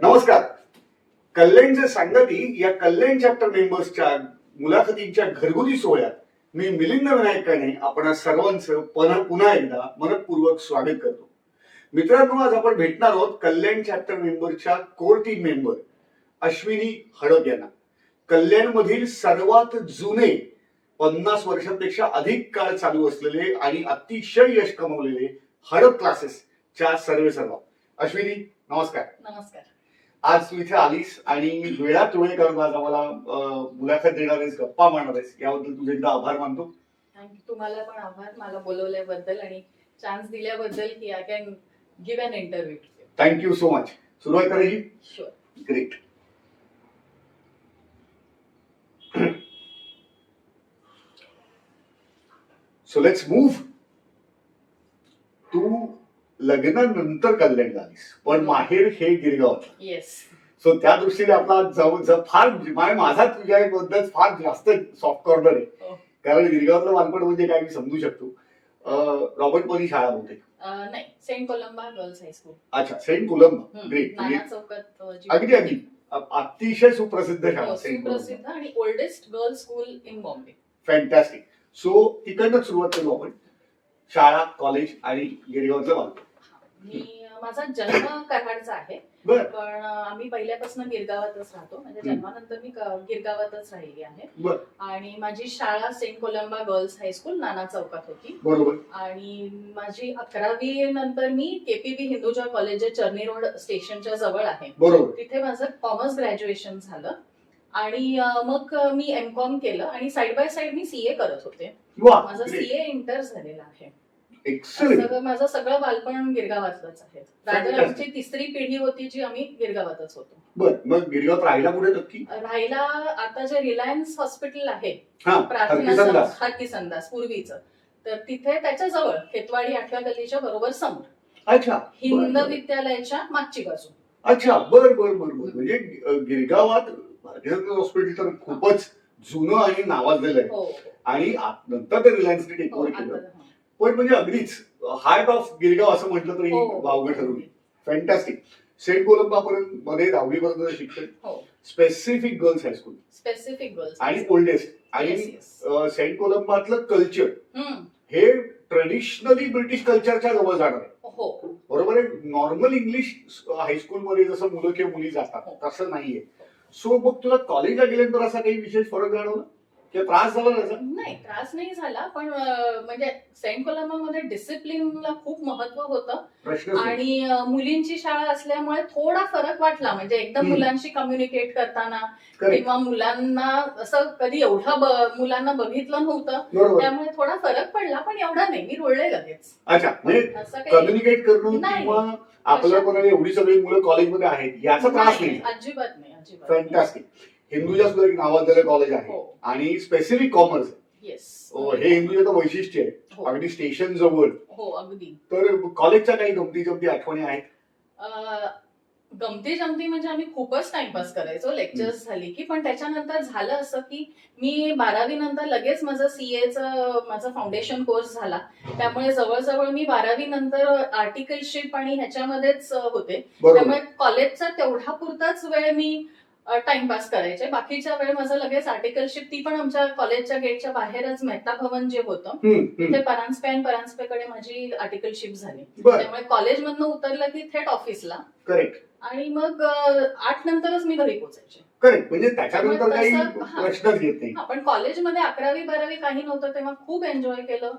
नमस्कार. कल्याणचे सांगती या कल्याण चॅप्टर मेंबर्सच्या मुलाखतींच्या घरगुती सोहळ्यात मी मिलिंद विनायक काणे आपण सर्वांचं पुन्हा एकदा मनपूर्वक स्वागत करतो. मित्रांनो, आज आपण भेटणार आहोत कल्याण चॅप्टर मेंबरच्या core team member Ashwini Hadap यांना. कल्याणमधील सर्वात जुने 50 वर्षांपेक्षा अधिक काळ चालू असलेले आणि अतिशय यश कमवलेले हडप क्लासेसच्या सर्वेसर्वा. अश्विनी, नमस्कार. नमस्कार. आज तू इथे आलीस आणि वेळात वेळ काढून आज आम्हाला मुलाखत देणार आहेस, गप्पा मारणार आहेस, याबद्दल तुझे एकदा आभार मानतो. थँक्यू. तुम्हाला पण आभार मला बोलवल्याबद्दल आणि चान्स दिल्याबद्दल की I can give an interview. Thank you so much. सुरुवात करायची? Sure. Great. So let's move. तू लग्नानंतर कल्याण झालीस, पण माहेर हे गिरगाव. येस. सो त्या दृष्टीने आपला फार माझा तुझ्याबद्दल फार जास्त सॉफ्ट कॉर्नर आहे. कारण गिरगावातलं बालपण म्हणजे काय मी समजू शकतो. रॉबर्ट परी शाळा होते नाही, सेंट कोलंबा गर्ल्स हायस्कूल. अच्छा, सेंट कोलंबा. ग्रेट. नाना चौकात. अगदी अगदी अतिशय सुप्रसिद्ध शाळा, सेंट कोलंबा. सुप्रसिद्ध आणि oldest girls school in Bombay. Fantastic. So तिकडनंच सुरुवात करू आपण. शाळा, कॉलेज आणि गिरगावातलं बालपण. माझा जन्म कराडचा आहे, बर. पण आम्ही पहिल्यापासून गिरगावातच राहतो. म्हणजे जन्मानंतर मी गिरगावातच राहिली आहे. बर. आणि माझी शाळा सेंट कोलंबा गर्ल्स हायस्कूल नाना चौकात होती. बरोबर. आणि माझी 11वी नंतर मी केपीबी हिंदुजा कॉलेज जे चर्नी रोड स्टेशनच्या जवळ आहे, बरोबर. तिथे माझं कॉमर्स ग्रॅज्युएशन झालं. आणि मग मी एमकॉम केलं आणि side by side me CA करत होते. माझं सीए इंटर झालेलं आहे. माझं सगळं बालपण गिरगावातलंच आहे. रादर आमची तिसरी पिढी होती जी आम्ही गिरगावातच होतो. बर. मग गिरगावात राहायला कुठे नक्की राहायला? आता जे रिलायन्स हॉस्पिटल आहे, हरकी संदास पूर्वीचं, तर तिथे त्याच्या जवळ खेतवाडी 8व्या गल्लीच्या बरोबर समोर. अच्छा. हिंद विद्यालयाच्या मागची बाजू. अच्छा. बर बर बर बर. म्हणजे गिरगावात हॉस्पिटल तर खूपच जुनं आणि नावाजलेलं आहे. हो. आणि नंतर ते रिलायन्सने टेक ओव्हर केलं. पण म्हणजे अगदीच हार्ट ऑफ गिरगाव असं म्हटलं तरी वावगं ठरवलं. फॅन्टॅस्टिक. सेंट कोलंबा मध्ये 10वी पर्यंत शिक्षण. Specific girls high school. Specific girls आणि ओल्डेस्ट. आणि सेंट कोलंबातलं कल्चर हे ट्रेडिशनली ब्रिटिश कल्चरच्या जवळ जाणार आहे. बरोबर आहे. नॉर्मल इंग्लिश हायस्कूलमध्ये जसं मुलं किंवा मुली जातात तसं नाहीये. सो मग तुला कॉलेजला गेल्यानंतर असा काही विशेष फरक जाणवला किंवा त्रास झाला त्याचा? नाही, त्रास नाही झाला. पण म्हणजे सेंट कोलंबामध्ये डिसिप्लिनला खूप महत्व होतं आणि मुलींची शाळा असल्यामुळे थोडा फरक वाटला. म्हणजे एकदम मुलांशी कम्युनिकेट करताना किंवा मुलांना असं कधी एवढं मुलांना बघितलं नव्हतं, त्यामुळे थोडा फरक पडला. पण एवढा नाही, मी रुळले लगेच. अच्छा. म्हणजे कम्युनिकेट करणं किंवा आपल्याकडे एवढी सगळी मुलं कॉलेजमध्ये आहेत याचा त्रास नाही? अजिबात नाही, अजिबात. फॅन्टॅस्टिक. हिंदुजा सुद्धा एक नावाजलेलं कॉलेज आहे आणि स्पेसिफिक कॉमर्स. येस. हे हिंदुजाचं वैशिष्ट्य आहे. अगदी स्टेशन जवळ. हो, अगदी. तर कॉलेजच्या काही गमती जमती आठवणी आहेत? गमती जमती म्हणजे आम्ही खूपच टाइमपास करायचो लेक्चर्स झाली की. पण त्याच्यानंतर झालं असं की मी 12वी नंतर लगेच माझं सीएचं माझा फाउंडेशन कोर्स झाला. त्यामुळे जवळजवळ मी 12वी नंतर आर्टिकलशिप आणि ह्याच्यामध्येच होते. त्यामुळे कॉलेजचा तेवढा पुरताच वेळ मी टाइमपास करायचे. बाकीच्या वेळ माझं लगेच आर्टिकलशिप, ती पण आमच्या कॉलेजच्या गेटच्या बाहेरच मेहता भवन जे होतं तिथे परांजपे आणि परांजपेकडे माझी आर्टिकलशिप झाली. त्यामुळे कॉलेजमधनं उतरलं की थेट ऑफिसला. करेक्ट. आणि मग 8 नंतरच मी घरी पोहोचायचे. करेक्ट. म्हणजे त्याच्यानंतर काही प्रश्नच येत नाही. पण कॉलेजमध्ये 11वी 12वी काही नव्हतं तेव्हा खूप एन्जॉय केलं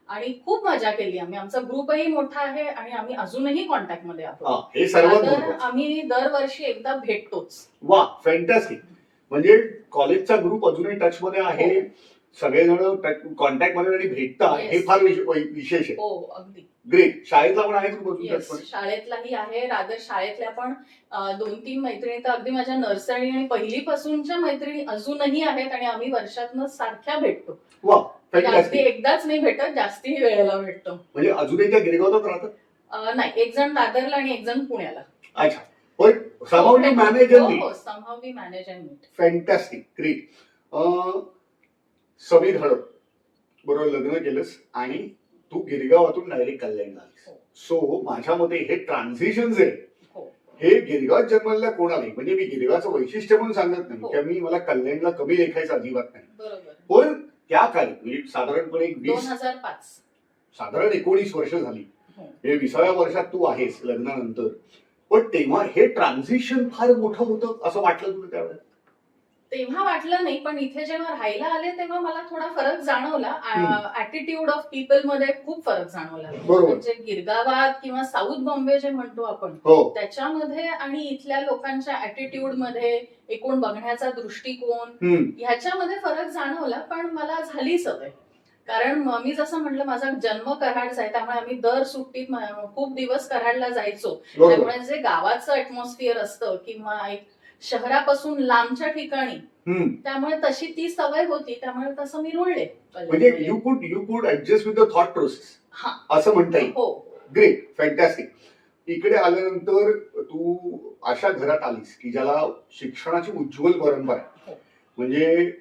आणि खूप मजा केली आम्ही. आमचा ग्रुपही मोठा आहे आणि आम्ही अजूनही कॉन्टॅक्ट मध्ये आहोत. हे सर्वात आम्ही दरवर्षी एकदा भेटतोच. वा, फॅन्टॅस्टिक. म्हणजे कॉलेजचा ग्रुप अजूनही टच मध्ये आहे, सगळेजण कॉन्टॅक्ट मध्ये आणि भेटतात, हे फार विशेष आहे. हो, अगदी. ग्रेट. शाळेतला पण आहे? शाळेतलाही आहे. रादर शाळेतल्या पण 2-3 मैत्रिणी तर अगदी माझ्या नर्सरी आणि पहिलीपासूनच्या मैत्रिणी अजूनही आहेत आणि आम्ही वर्षातनं सारख्या भेटतो. वा, अगदी एकदाच नाही भेटत, जास्ती वेळेला भेटतो. म्हणजे अजूनही त्या गिरगावात राहतात? नाही, एक जण दादरला आणि एक जण पुण्याला. अच्छा. पण somehow you manage and meet. somehow we manage and meet. Fantastic. Great. Sameer Hadap बरोबर लग्न केलंस आणि तू गिरगावातून डायरेक्ट कल्याण झालीस. सो माझ्या मते हे ट्रान्झिशन जे हे गिरगावात जन्मलेल्या कोणालाही, म्हणजे मी गिरगावचं वैशिष्ट्य म्हणून सांगत नाही हो. की मी मला कल्याणला कमी लेखायचं अजिबात नाही, बरोबर. पण त्या काळी म्हणजे साधारणपणे 2005 साधारण 19 वर्ष झाली, हो. हे 20व्या वर्षात तू आहेस लग्नानंतर, पण तेव्हा हे ट्रान्झिशन फार मोठं होतं असं वाटलं तुला त्यावेळेस? तेव्हा वाटलं नाही, पण इथे जेव्हा राहायला आले तेव्हा मला थोडा फरक जाणवला. ऍटिट्यूड ऑफ पीपल मध्ये खूप फरक जाणवला. बरोबर. म्हणजे गिरगावात किंवा साऊथ बॉम्बे जे म्हणतो आपण हो. त्याच्यामध्ये आणि इथल्या लोकांच्या ऍटिट्यूड मध्ये, एकूण बघण्याचा दृष्टिकोन ह्याच्यामध्ये फरक जाणवला. पण मला झाली सवय, कारण मी जसं म्हटलं माझा जन्म कराडचा आहे, त्यामुळे आम्ही दर सुट्टीत खूप दिवस कराडला जायचो. बरोबर. त्यामुळे जे गावाचं ऍटमॉस्फिअर असतं किंवा एक शहरापासून लांबच्या ठिकाणी, त्यामुळे तशी ती सवय होती, त्यामुळे तसं मी रुळले. म्हणजे यू कुड adjust with the thought process असं म्हणता येईल. हो. Great, fantastic. इकडे आल्यानंतर तू अशा घरात आलीस की ज्याला शिक्षणाची उज्ज्वल परंपरा आहे. हो. म्हणजे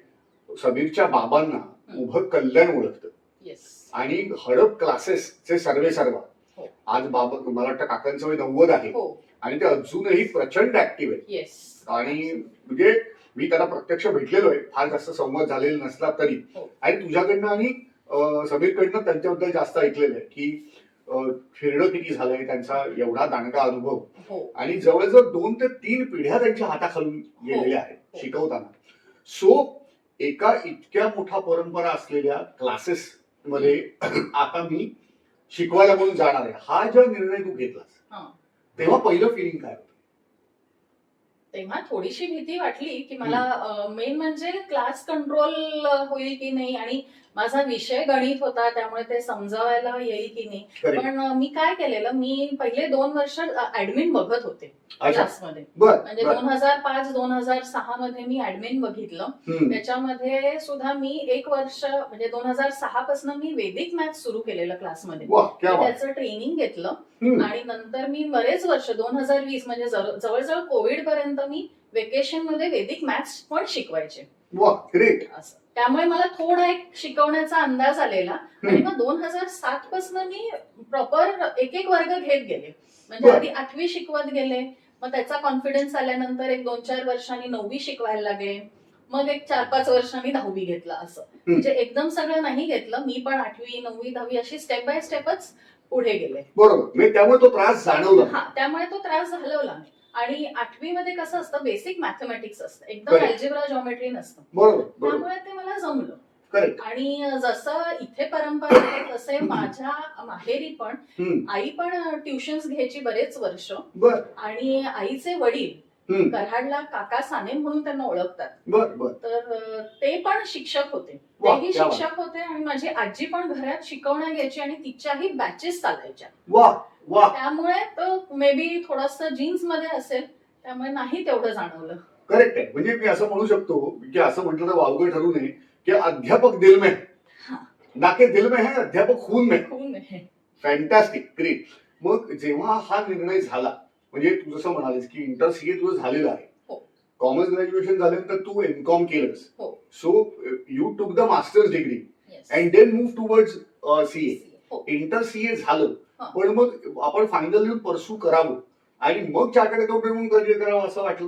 समीरच्या बाबांना उभं कल्याण ओळखतं येस. आणि हडप क्लासेसचे सर्वे सर्वा. हो. आज बाबा, मला वाटतं काकांचं वय 90 आहे हो. आणि ते अजूनही प्रचंड ऍक्टिव्ह आहे. येस. आणि म्हणजे मी त्याला प्रत्यक्ष भेटलेलो आहे, फार जास्त संवाद झालेला नसला तरी. हो. आणि तुझ्याकडनं आणि समीरकडनं त्यांच्याबद्दल जास्त ऐकलेलं आहे की फिरणं किती झालंय, त्यांचा एवढा दांडगा अनुभव. हो. आणि जवळजवळ 2 ते 3 पिढ्या त्यांच्या हाताखालून गेलेल्या आहेत हो. शिकवताना. सो एका इतक्या मोठ्या परंपरा असलेल्या क्लासेस मध्ये आता मी शिकवायला म्हणून जाणार आहे, हा जो निर्णय तू घेतलास तेव्हा पहिलं फिलिंग काय होतं? तेव्हा थोडीशी भीती वाटली की मला मेन म्हणजे क्लास कंट्रोल होईल की नाही, आणि माझा विषय गणित होता त्यामुळे ते समजावायला येईल की नाही. पण मी काय केलेलं, मी पहिले 2 वर्ष ऍडमिन बघत होते क्लासमध्ये. म्हणजे 2005-2006 मध्ये मी ऍडमिन बघितलं. त्याच्यामध्ये सुद्धा मी 1 वर्ष म्हणजे 2006 पासून मी वेदिक मॅथ्स सुरू केलेलं क्लासमध्ये. त्याचं ट्रेनिंग घेतलं आणि नंतर मी बरेच वर्ष 2020 म्हणजे जवळजवळ कोविड पर्यंत मी वेकेशन मध्ये वेदिक मॅथ्स पण शिकवायचे. ग्रेट. असं त्यामुळे मला थोडा एक शिकवण्याचा अंदाज आलेला. आणि मग 2007 पासून मी प्रॉपर एक वर्ग घेत गेले. म्हणजे आधी 8वी शिकवत गेले, मग त्याचा कॉन्फिडन्स आल्यानंतर एक 2-4 वर्षांनी 9वी शिकवायला लागले, मग एक 4-5 वर्षांनी 10वी घेतलं. असं म्हणजे एकदम सगळं नाही घेतलं. मी पण 8वी 9वी 10वी अशी स्टेप बाय स्टेपच पुढे गेले. बरोबर. त्यामुळे तो त्रास जाणवला. त्यामुळे तो त्रास जाणवला. आणि 8वी मध्ये कसं असतं, बेसिक मॅथमॅटिक्स असतं, एकदम अल्जेब्रा जॉमेट्री नसतं. बरोबर. त्यामुळे ते मला जमलं. करेक्ट. आणि जसं इथे परंपरा आहे तसे माझ्या माहेरी पण आई पण ट्युशन्स घ्यायची बरेच वर्ष. आणि आईचे वडील कराडला काका साने म्हणून त्यांना ओळखतात. तर ते पण शिक्षक होते, तेही शिक्षक होते. आणि माझी आजी पण घरात शिकवण्या घ्यायची आणि तिच्याही बॅचेस चालायच्या. त्यामुळे तो मे बी थोडस जीन्स मध्ये असेल, त्यामुळे नाही तेवढं जाणवलं. करेक्ट आहे. म्हणजे मी असं म्हणू शकतो की असं म्हटलं तर वावगं ठरू नये की अध्यापक दिल में ना के दिल में है, अध्यापक खून में. Fantastic, great. मग जेव्हा हा निर्णय झाला, म्हणजे तू जसं म्हणालीस की इंटर सीए तुझं झालेलं आहे, कॉमर्स ग्रॅज्युएशन झाल्यानंतर तू एमकॉम केलंस. So you took the masters degree and then move towards CA. Inter CA झालं, पण मग आपण फायनल परस्यू करावं आणि मग चार्टर्ड अकाउंटंट म्हणून करिअर करावं असं वाटलं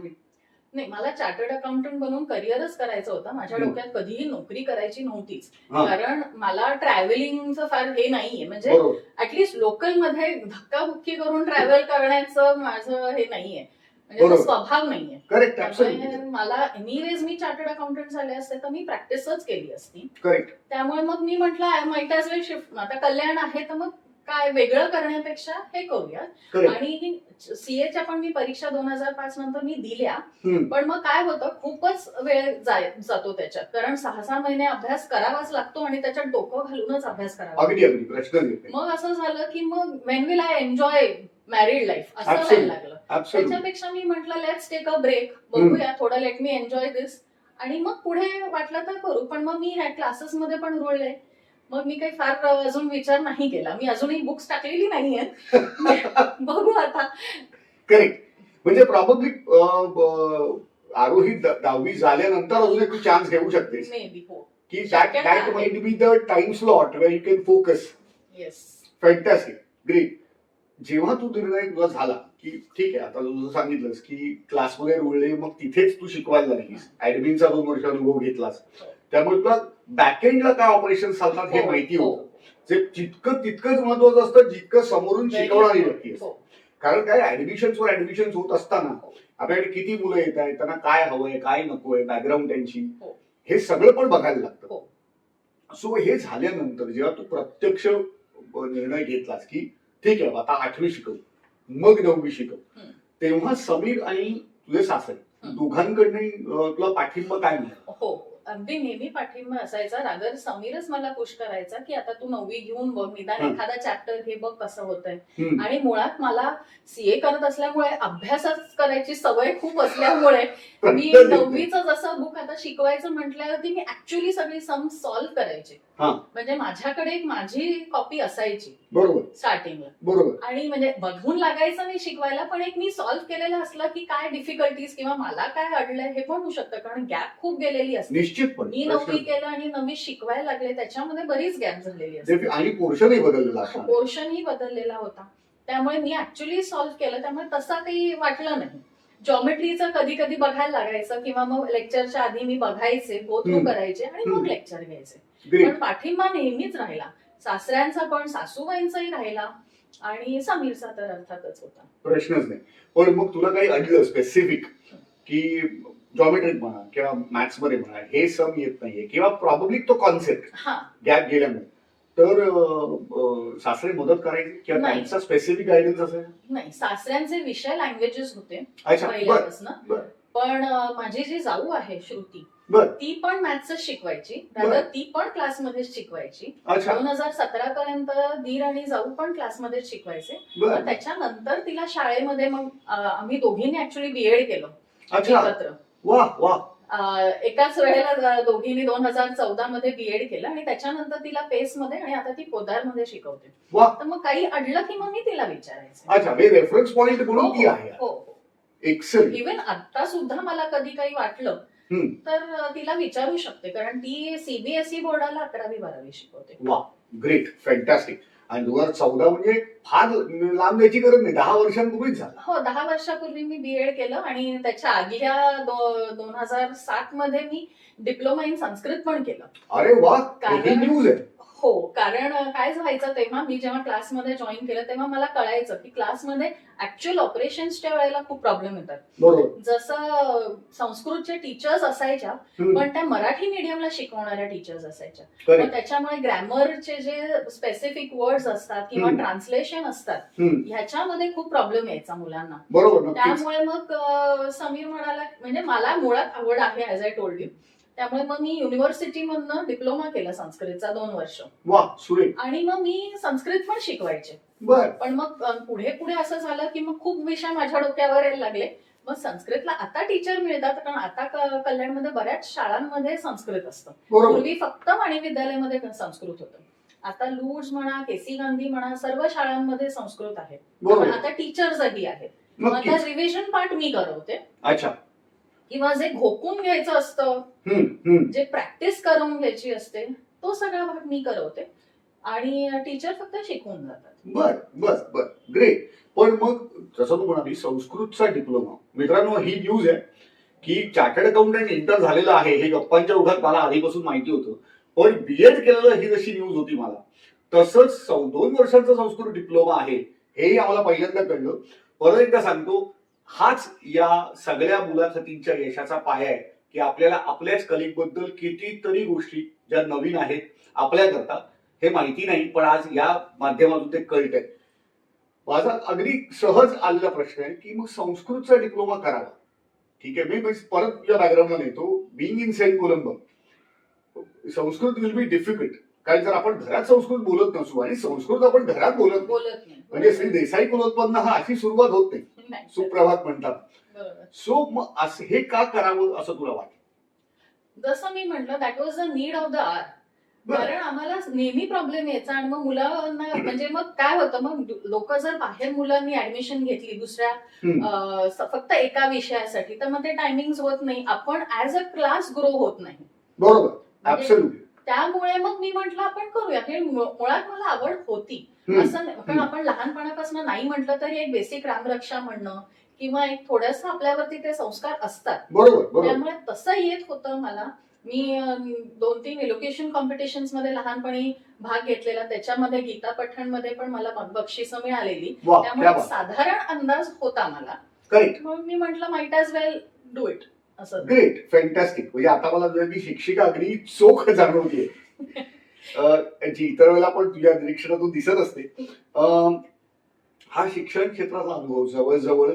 नाही. मला चार्टर्ड अकाउंटंट बनून करिअरच करायचं होतं. माझ्या डोक्यात कधीही नोकरी करायची नव्हतीच, कारण मला ट्रॅव्हलिंगचं फार हे नाहीये. म्हणजे ऍटलीस्ट लोकल मध्ये धक्काबुक्की करून ट्रॅव्हल करण्याचं माझं हे नाहीये, म्हणजे स्वभाव नाहीये. मला एनिवेज मी चार्टर्ड अकाउंटंट झाले असते तर मी प्रॅक्टिसच केली असती. त्यामुळे मग मी म्हटलं I might as well shift. आता कल्याण आहे तर मग काय वेगळं करण्यापेक्षा हे करूया. आणि सीएच्या पण मी परीक्षा 2005 नंतर मी दिल्या. पण मग काय होतं, खूपच वेळ जातो त्याच्यात, कारण 6-6 महिने अभ्यास करावाच लागतो आणि त्याच्यात डोकं घालूनच अभ्यास करावा. मग असं झालं की मग Wien will I enjoy married life असं व्हायला लागलं. त्याच्यापेक्षा मी म्हटलं लेट्स टेक अ ब्रेक, बघूया थोडं, लेट मी एन्जॉय दिस, आणि मग पुढे वाटलं तर करू. पण मग मी ह्या क्लासेस मध्ये पण रुळले. मग मी काही फार अजून विचार नाही केला. मी अजूनही बुक्स टाकलेली नाहीये. बघू आता. करेक्ट. म्हणजे प्रॉब्ली आरोही 10वी झाल्यानंतर अजून एक चान्स घेऊ शकतेस. मे बी. हो. की that might be the time slot where you can focus. Yes. Fantastic, great. जेव्हा तू निर्णय तुला झाला की ठीक आहे, आता तू सांगितलंस की क्लासमध्ये रुळले, मग तिथेच तू शिकवायला लागलीस, ऍडमिनचा 2 वर्ष अनुभव घेतलास, त्यामुळे तुला बॅकएंडला काय ऑपरेशन चालतात हे माहिती होतं. जे जितकं तितकंच महत्वाचं असतं जितकं समोरून शिकवणारी व्यक्ती असते. कारण काय ऍडमिशन्स होत असताना आपल्याकडे किती मुलं येत आहेत, त्यांना काय हवंय काय नकोय, बॅकग्राऊंड त्यांची, हे सगळं पण बघायला लागतं. सो हे झाल्यानंतर जेव्हा तू प्रत्यक्ष निर्णय घेतलास की ठीक आहे आता 8वी शिकव मग 9वी शिकव, तेव्हा समीर आणि तुझे सासरे दोघांकडनं तुला पाठिंबा काय मिळाला? हो, अगदी नेहमी पाठिंबा असायचा. रादर समीरच मला पुश करायचा की आता तू 9वी घेऊन बघ, निदान एखादा चॅप्टर घे, बघ कसं होतंय. आणि मुळात मला सीए करत असल्यामुळे अभ्यासच करायची सवय खूप असल्यामुळे मी 9वीचं जसं बुक आता शिकवायचं म्हटल्यावरती मी ऍक्च्युअली सगळी सम सॉल्व्ह करायचे. म्हणजे माझ्याकडे एक माझी कॉपी असायची बरोबर स्टार्टिंगला, बरोबर, आणि म्हणजे बघून लागायचं नाही शिकवायला, पण एक मी सॉल्व्ह केलेलं असलं की काय डिफिकल्टीज किंवा मला काय अडलंय हे पण होऊ शकतं, कारण गॅप खूप गेलेली असते. निश्चितपणे मी 9वी केलं आणि 9वी शिकवायला लागले, त्याच्यामध्ये बरीच गॅप झालेली असते आणि पोर्शनही बदललेला असणार. पोर्शनही बदललेला होता, त्यामुळे मी ऍक्च्युली सॉल्व्ह केलं, त्यामुळे तसं काही वाटलं नाही. जॉमेट्रीचं कधी कधी बघायला लागायचं किंवा मग लेक्चरच्या आधी मी बघायचे, गो थ्रू करायचे आणि मग लेक्चर घ्यायचे. पण पाठिंबा नेहमीच राहिला, सासऱ्यांचा पण, सासूबाईंचाही राहिला आणि समीरचा तर अर्थातच होता, प्रश्नच नाही. पण मग तुला काही अडलं स्पेसिफिक की जॉमेट्रिक म्हणा किंवा मॅथ्स मध्ये म्हणा हे सम येत नाहीये किंवा प्रॉब्ली तो कॉन्सेप्ट गॅप गेल्यामुळे, तर सासरे मदत करायचे किंवा त्यांचा स्पेसिफिक गायडन्स असेल? नाही, सासऱ्यांचे विषय लँग्वेजेस होते पहिल्यापासून, पण माझी जी जाऊ आहे श्रुती, ती पण मॅथ्सच शिकवायची, ती पण क्लासमध्येच शिकवायची. 2017 पर्यंत दीर आणि जाऊ पण क्लासमध्येच शिकवायचे. त्याच्यानंतर तिला शाळेमध्ये मग आम्ही दोघींनी ऍक्च्युली बीएड केलं एकत्र. एकाच वेळेला दोघींनी 2014 मध्ये बीएड केलं आणि त्याच्यानंतर तिला पेस मध्ये आणि आता ती पोदार मध्ये शिकवते. तर मग काही अडलं की मग मी तिला विचारायचं. रेफरन्स पॉइंट म्हणून ती आहे. एक्सेलंट. इव्हन आता सुद्धा मला कधी काही वाटलं तर तिला विचारू शकते, कारण ती सीबीएसई बोर्डाला 11वी-12वी शिकवते. वा, ग्रेट, फॅन्टॅस्टिक. आणि 2014 म्हणजे फार लांब जायची गरज नाही, 10 वर्षांपूर्वीच झालं. हो, 10 वर्षापूर्वी मी बीएड केलं आणि त्याच्या आधीच्या 2007 मध्ये मी डिप्लोमा इन संस्कृत पण केलं. अरे वा, ही न्यूज आहे. हो, कारण काय व्हायचं तेव्हा मी जेव्हा क्लासमध्ये जॉईन केलं तेव्हा मला कळायचं की क्लासमध्ये ऍक्च्युअल ऑपरेशन्सच्या वेळेला खूप प्रॉब्लेम येतात. जसं संस्कृतचे टीचर्स असायच्या पण त्या मराठी मीडियमला शिकवणाऱ्या टीचर्स असायच्या, मग त्याच्यामुळे ग्रॅमरचे जे स्पेसिफिक वर्ड्स असतात किंवा ट्रान्सलेशन असतात ह्याच्यामध्ये खूप प्रॉब्लेम यायचा मुलांना. त्यामुळे मग समीर म्हणाला, म्हणजे मला मुळात आवड आहे ऍज आय टोल्ड यू, त्यामुळे मग मी युनिव्हर्सिटीमधनं डिप्लोमा केला संस्कृतचा 2 वर्ष. आणि मग मी संस्कृत पण शिकवायचे. पण मग पुढे पुढे असं झालं की मग खूप विषय माझ्या डोक्यावर यायला लागले. मग संस्कृतला आता टीचर मिळतात, कारण आता कल्याणमध्ये बऱ्याच शाळांमध्ये संस्कृत असतं. पूर्वी फक्त वाणी विद्यालयामध्ये संस्कृत होतं. आता लूज म्हणा, केसी गांधी म्हणा, सर्व शाळांमध्ये संस्कृत आहे. आता टीचर्सही आहेत. मग आता रिव्हिजन पार्ट मी करवते. किंवा जे घोकून घ्यायचं असतं, जे प्रॅक्टिस करून घ्यायची असते, तो सगळा भाग मी करवते आणि टीचर फक्त शिकवून जातात. ग्रेट. पण मग जसं तू म्हणाली संस्कृतचा डिप्लोमा, मित्रांनो ही न्यूज आहे की चार्टर्ड अकाउंटंट इंटर झालेलं आहे, हे गप्पांच्या ओघात मला आधीपासून माहिती होतं, पण बीएड केलेलं ही जशी न्यूज होती मला, तसंच 2 वर्षांचा संस्कृत डिप्लोमा आहे हेही आम्हाला पहिल्यांदा कळलं. परत एकदा सांगतो, हाच या सगळ्या मुलाखतींच्या यशाचा पाया आहे की आपल्याला आपल्याच कलिगबद्दल कितीतरी गोष्टी ज्या नवीन आहेत आपल्याकरता हे माहिती नाही, पण आज या माध्यमातून ते कळत आहे. माझा अगदी सहज आलेला प्रश्न आहे की मग संस्कृतचा डिप्लोमा करावा, ठीक आहे, मी परत या बॅकग्राऊंडला येतो. Being in Saint Columba, Sanskrit will be difficult, कारण जर आपण घरात संस्कृत बोलत नसू आणि संस्कृत आपण घरात बोलत नाही, म्हणजे श्री देसाई कुलोत्पन्न हा अशी सुरुवात होत नाही, सुप्रभात म्हणतात. सो मग असं हे का करावं असं तुला वाटतं? जसं मी म्हटलं, that was the need of the hour. कारण आम्हाला नेहमी प्रॉब्लेम यायचा आणि मग मुलांना, म्हणजे मग काय होतं, मग लोक जर बाहेर मुलांनी ऍडमिशन घेतली दुसऱ्या फक्त एका विषयासाठी, तर मग ते टायमिंग होत नाही, आपण ऍज अ क्लास ग्रो होत नाही. बरोबर, ऍब्सोल्युटली. त्यामुळे मग मी म्हंटल आपण करूया. हे मुळात मला आवड होती असं नाही, कारण आपण लहानपणापासून नाही म्हटलं तरी एक बेसिक रामरक्षा म्हणणं किंवा एक थोडंसं आपल्यावरती ते संस्कार असतात. बरोबर. त्यामुळे तसं येत होतं मला. मी 2-3 एज्युकेशन कॉम्पिटिशन्स मध्ये लहानपणी भाग घेतलेला. त्याच्यामध्ये गीता पठणमध्ये पण मला बक्षिसं मिळालेली. त्यामुळे साधारण अंदाज होता मला. करेक्ट. मग मी म्हटलं might as well do it असं. Great, fantastic. म्हणजे आता मला मी शिक्षिका अगदी चोख जाणवतीये. जी इतर वेळेला पण तुझ्या निरीक्षणातून दिसत असते. हा शिक्षण क्षेत्राचा अनुभव जवळजवळ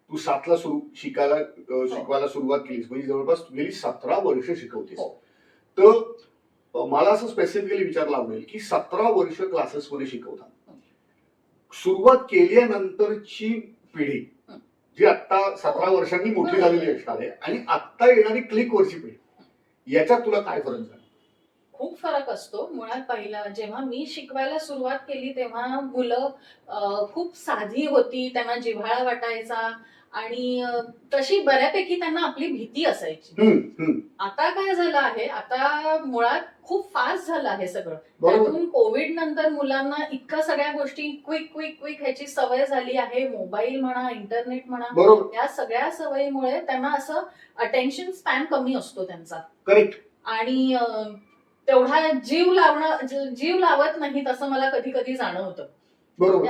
तू 7ला शिकवायला सुरुवात केलीस, म्हणजे जवळपास गेली 17 वर्ष शिकवतेस. तर मला असं स्पेसिफिकली विचारलं आवडेल की 17 वर्ष क्लासेसमध्ये शिकवतात, सुरुवात केल्यानंतरची पिढी जी आता 17 वर्षांनी मोठी झालेली असणार आहे आणि आता येणारी क्लिकवरची पिढी, याच्यात तुला काय फरक झाला? खूप फरक असतो. मुळात पहिला जेव्हा मी शिकवायला सुरुवात केली तेव्हा मुलं खूप साधी होती, त्यांना जिव्हाळा वाटायचा आणि तशी बऱ्यापैकी त्यांना आपली भीती असायची. आता काय झालं आहे, आता मुळात खूप फास्ट झालं आहे सगळं. त्यातून कोविड नंतर मुलांना इतक्या सगळ्या गोष्टी क्विक ह्याची सवय झाली आहे. मोबाईल म्हणा, इंटरनेट म्हणा, या सगळ्या सवयीमुळे त्यांना असं अटेन्शन स्पॅन कमी असतो त्यांचा. करेक्ट. आणि तेवढा जीव लावत नाहीत असं मला कधी कधी जाणवतं.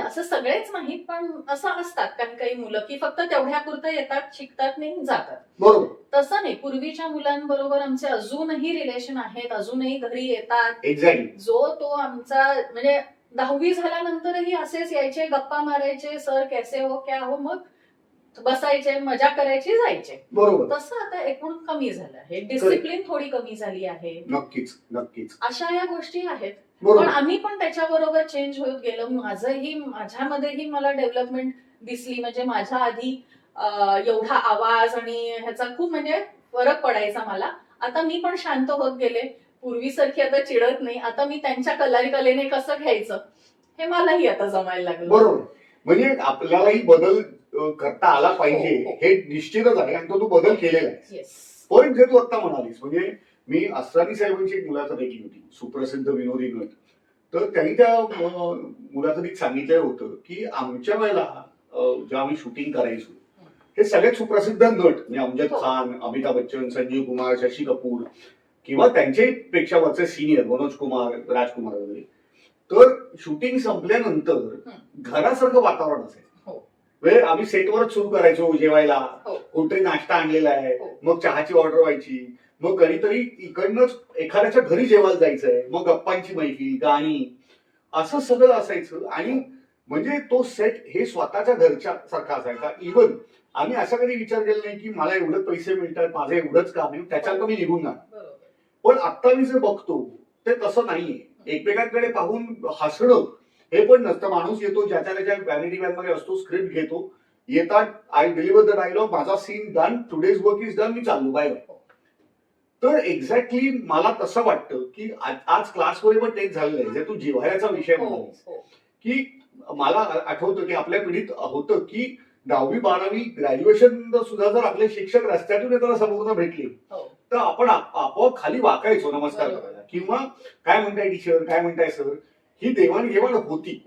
असं सगळेच नाहीत, पण असं असतात काही मुलं की फक्त तेवढ्यापुरतं येतात, शिकतात नाही जातात. बरोबर. तसं नाही. पूर्वीच्या मुलांबरोबर आमचे अजूनही रिलेशन आहेत, अजूनही घरी येतात. एक्झॅक्टली. जो तो आमचा म्हणजे 10वी झाल्यानंतरही असेच यायचे, गप्पा मारायचे, सर कैसे हो क्या हो, मग बसायचे, मजा करायची, जायचे. बरोबर. तसं आता एकूण कमी झालं आहे. डिसिप्लिन थोडी कमी झाली आहे. नक्कीच. अशा या गोष्टी आहेत. पण आम्ही पण त्याच्याबरोबर चेंज होत गेलो. माझ्यामध्येही मला डेव्हलपमेंट दिसली. म्हणजे माझ्या आधी एवढा आवाज आणि ह्याचा खूप म्हणजे फरक पडायचा मला. आता मी पण शांत होत गेले. पूर्वीसारखी आता चिडत नाही. आता मी त्यांच्या कलेने कसं घ्यायचं हे मलाही आता जमायला लागलं. बरोबर. म्हणजे आपल्यालाही बदल करता आला पाहिजे हे निश्चितच आहे आणि तो तू बदल केलेला आहे. पण जे तू आता म्हणालीस, म्हणजे मी अस्रानी साहेबांची एक मुलाखत ऐकली होती, सुप्रसिद्ध विनोदी नट. तर त्यांनी त्या मुलाखतीत सांगितलेलं होतं की आमच्या वेळेला जेव्हा आम्ही शूटिंग करायचो, हे सगळ्यात सुप्रसिद्ध नट म्हणजे अमजद खान, अमिताभ बच्चन, संजीव कुमार, शशी कपूर किंवा त्यांचे पेक्षा वरचे सिनियर मनोज कुमार, राजकुमार वगैरे. तर शूटिंग संपल्यानंतर घरासारखं वातावरण असायचं. म्हणजे आम्ही सेटवरच सुरू करायचो जेवायला, कोणतरी नाश्ता आणलेला आहे, मग चहाची ऑर्डर व्हायची, मग कधीतरी इकडनंच एखाद्याच्या घरी जेवायला जायचंय, मग गप्पांची मैफिल, गाणी, असं सगळं असायचं. आणि म्हणजे तो सेट हे स्वतःच्या घरच्या सारखा असायचा. इव्हन आम्ही असा कधी विचार केला नाही की मला एवढे पैसे मिळतात, माझं एवढंच काम आहे, त्याच्यात मी निघून जाणार. पण आता मी जे बघतो ते तसं नाहीये. एकमेकांकडे पाहून हसणं हे पण नसतं. माणूस येतो, ज्याच्या त्याच्या व्हॅनिटी व्हॅनमध्ये असतो, स्क्रिप्ट घेतो, येतात, आय डिलिव्हर द डायलॉग, माझा scene done, today's work is done, मी चाललो, बाय बाय. तर एक्झॅक्टली मला तसं वाटतं की आज क्लासमध्ये पण तेच झालेलं आहे, जे तू जिव्हाळ्याचा विषय म्हणालीस. की मला आठवतं की आपल्या पिढीत होतं की 10वी 12वी ग्रॅज्युएशन सुद्धा जर आपले शिक्षक रस्त्यातून येताना समोर भेटले तर आपण आपोआप खाली वाकायचो नमस्कार करायला, किंवा काय म्हणताय टीचर, काय म्हणताय सर, ही देवाणघेवाण होती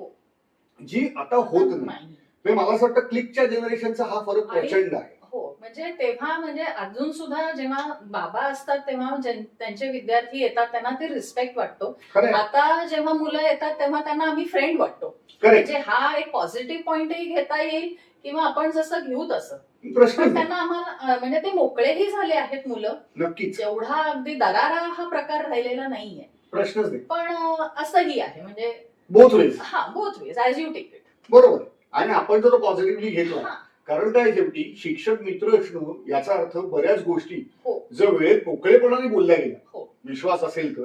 जी आता होत नाही. मला असं वाटतं क्लिकच्या जनरेशनचा हा फरक प्रचंड आहे. म्हणजे तेव्हा म्हणजे अजून सुद्धा जेव्हा बाबा असतात तेव्हा त्यांचे विद्यार्थी येतात त्यांना ते रिस्पेक्ट वाटतो. आता जेव्हा मुलं येतात तेव्हा त्यांना आम्ही फ्रेंड वाटतो. म्हणजे हा एक पॉझिटिव्ह पॉइंटही घेता येईल किंवा आपण जसं घेऊ तसं. पण त्यांना आम्हाला म्हणजे ते मोकळेही झाले आहेत मुलं. नक्कीच. एवढा अगदी दरारा हा प्रकार राहिलेला नाहीये. प्रश्नच नाही. पण असंही आहे म्हणजे both ways. Both ways as you take it. बरोबर. आणि आपण जर पॉझिटिव्हली घेतो, कारण काय शेवटी शिक्षक मित्र असणं याचा अर्थ बऱ्याच गोष्टी जर वेळेत मोकळेपणाने बोलल्या गेल्या, विश्वास असेल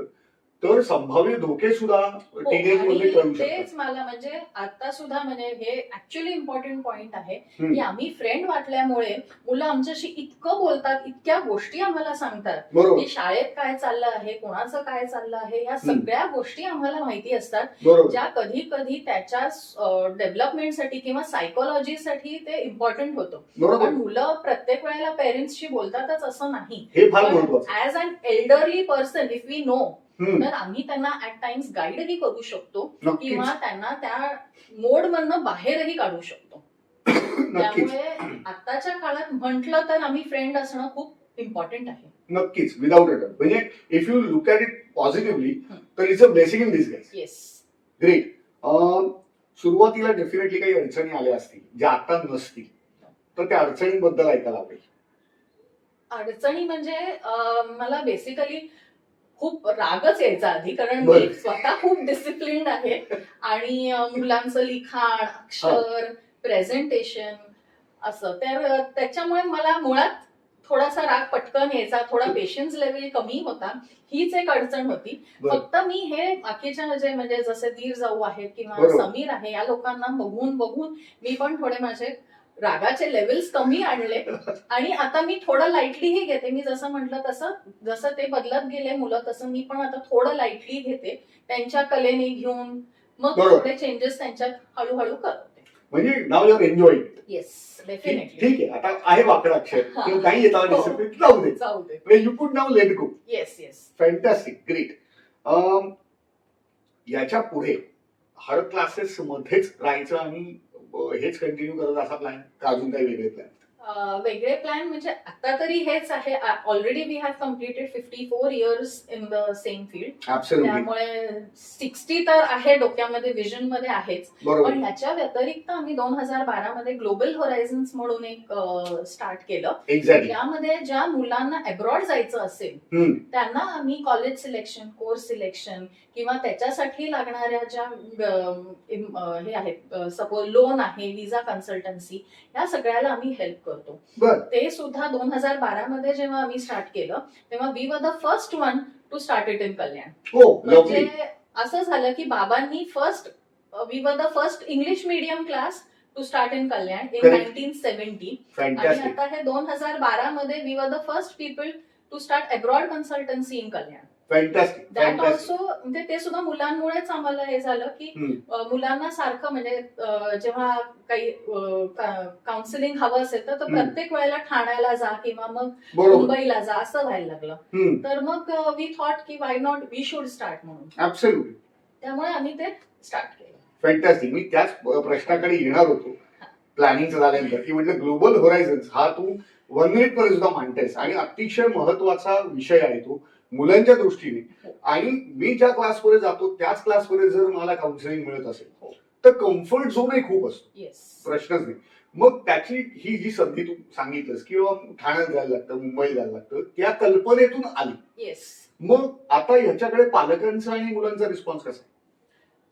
तर संभाव्य धोके सुद्धा टीनेज मध्ये कळू शकतात. तेच मला म्हणजे आता सुद्धा म्हणजे हे ऍक्च्युअली इम्पॉर्टंट पॉइंट आहे की आम्ही फ्रेंड वाटल्यामुळे मुलं आमच्याशी इतकं बोलतात, इतक्या गोष्टी आम्हाला सांगतात की शाळेत काय चाललं आहे, कोणाचं काय चाललं आहे, या सगळ्या गोष्टी आम्हाला माहिती असतात, ज्या कधी कधी त्याच्या डेव्हलपमेंटसाठी किंवा सायकोलॉजीसाठी ते इम्पॉर्टंट होतं. पण मुलं प्रत्येक वेळेला पेरेंट्सशी बोलतातच असं नाही. हे फार महत्त्वाचं. As an elderly person if we know तर आम्ही त्यांना ऍट टाइम्स गाईडही करू शकतो नक्कीच किंवा त्यांना त्या मोड मधनं बाहेरही काढू शकतो. नक्कीच त्यामुळे आताच्या काळात म्हटलं तर आम्ही फ्रेंड असणं खूप इम्पॉर्टंट आहे. नक्कीच विदाउट अ डाउट. म्हणजे if you look at it positively तर it's a blessing in this guise. Yes. Great. सुरुवातीला डेफिनेटली काही अडचणी आल्या असतील ज्या आता नसतील, तर त्या अडचणींबद्दल ऐकायला आवडेल. अडचणी म्हणजे मला बेसिकली खूप रागच यायचा आधी, कारण बरं. मी स्वतः खूप डिसिप्लिन्ड आहे आणि मुलांचं लिखाण, अक्षर, प्रेझेंटेशन असं, तर त्याच्यामुळे मला मुळात थोडासा राग पटकन यायचा, थोडा पेशन्स लेवल कमी होता. हीच एक अडचण होती. बरं. फक्त मी हे बाकीच्या जे म्हणजे जसे दीर जाऊ आहेत किंवा बरोबर. समीर आहे, या लोकांना बघून बघून मी पण थोडे माझे रागाचे लेवल्स कमी आणले आणि आता मी थोडं लाईटलीही घेते. मी जसं म्हटलं तसं, जसं ते बदलत गेले मुलं, तसं मी पण आता थोडं लाईटली घेते. त्यांच्या कलेने घेऊन मग बरोबर. थोडे चेंजेस त्यांच्यात हळूहळू करते. म्हणजे नाव युअर एन्जॉईंग. Yes, definitely. ठीक आहे. आता आहे वाकडा अक्षर हा. किंवा काही येतात हो. डिसिप्लिन जाऊ दे. जाऊ दे. यू कुड now let go. Yes yes. Fantastic. Great. याच्या पुढे हर क्लासेस मध्येच राहायचं आणि हेच कंटिन्यू करत असा प्लॅन का अजून काही वेगळे प्लॅन? वेगळे प्लॅन म्हणजे आता तरी हेच आहे. Already we have completed 54 years in the same field. Absolutely. त्यामुळे 60 तर आहे डोक्यामध्ये, विजन मध्ये आहेच. बरोबर. पण ह्याच्या व्यतिरिक्त आम्ही 2012 मध्ये ग्लोबल होरायझन्स म्हणून एक स्टार्ट केलं. एक्झॅक्टली. यामध्ये ज्या मुलांना अब्रॉड जायचं असेल त्यांना आम्ही कॉलेज सिलेक्शन, कोर्स सिलेक्शन किंवा त्याच्यासाठी लागणाऱ्या ज्या हे आहेत, सपोज लोन आहे, विजा कन्सल्टन्सी, या सगळ्याला आम्ही हेल्प करतो. बरं. ते सुद्धा 2012 मध्ये जेव्हा आम्ही स्टार्ट केलं तेव्हा we were the first one to start it in Kalyan. हो, म्हणजे लवली. असं झालं की बाबांनी we were the first English medium class to start in Kalyan in Correct. 1970. आणि फॅन्टॅस्टिक. आता हे 2012 मध्ये we were the first people to start abroad consultancy in Kalyan. Fantastic. That fantastic. Also, म्हणजे ते सुद्धा मुलांमुळेच आम्हाला हे झालं की मुलांना सारखं म्हणजे जेव्हा काही काउन्सिलिंग हवं असेल तर प्रत्येक वेळेला ठाण्याला जा किंवा मग बरोबर. मुंबईला जा असं व्हायला लागलं. तर मग वी थॉट की why not we should start म्हणून. ऍब्सोल्युटली. त्यामुळे आम्ही ते स्टार्ट केलं. फॅन्टॅस्टिक. मी त्याच प्रश्नाकडे येणार होतो प्लॅनिंग झाल्यानंतर की म्हटलं ग्लोबल होरायझन्स हा तू 1 मिनिट मध्ये सुद्धा मांडतेस आणि अतिशय महत्वाचा विषय आहे तो मुलांच्या दृष्टीने. आणि मी ज्या क्लासमध्ये जातो त्याच क्लासमध्ये जर मला काउन्सिलिंग मिळत असेल तर कम्फर्ट झोनही खूप असतो. येस. प्रश्नच नाही. मग त्याची ही जी संधी तू सांगितलंस किंवा ठाण्यात जायला लागतं, मुंबईला जायला लागतं, त्या कल्पनेतून आली. येस. मग आता ह्याच्याकडे पालकांचा आणि मुलांचा रिस्पॉन्स कसा आहे?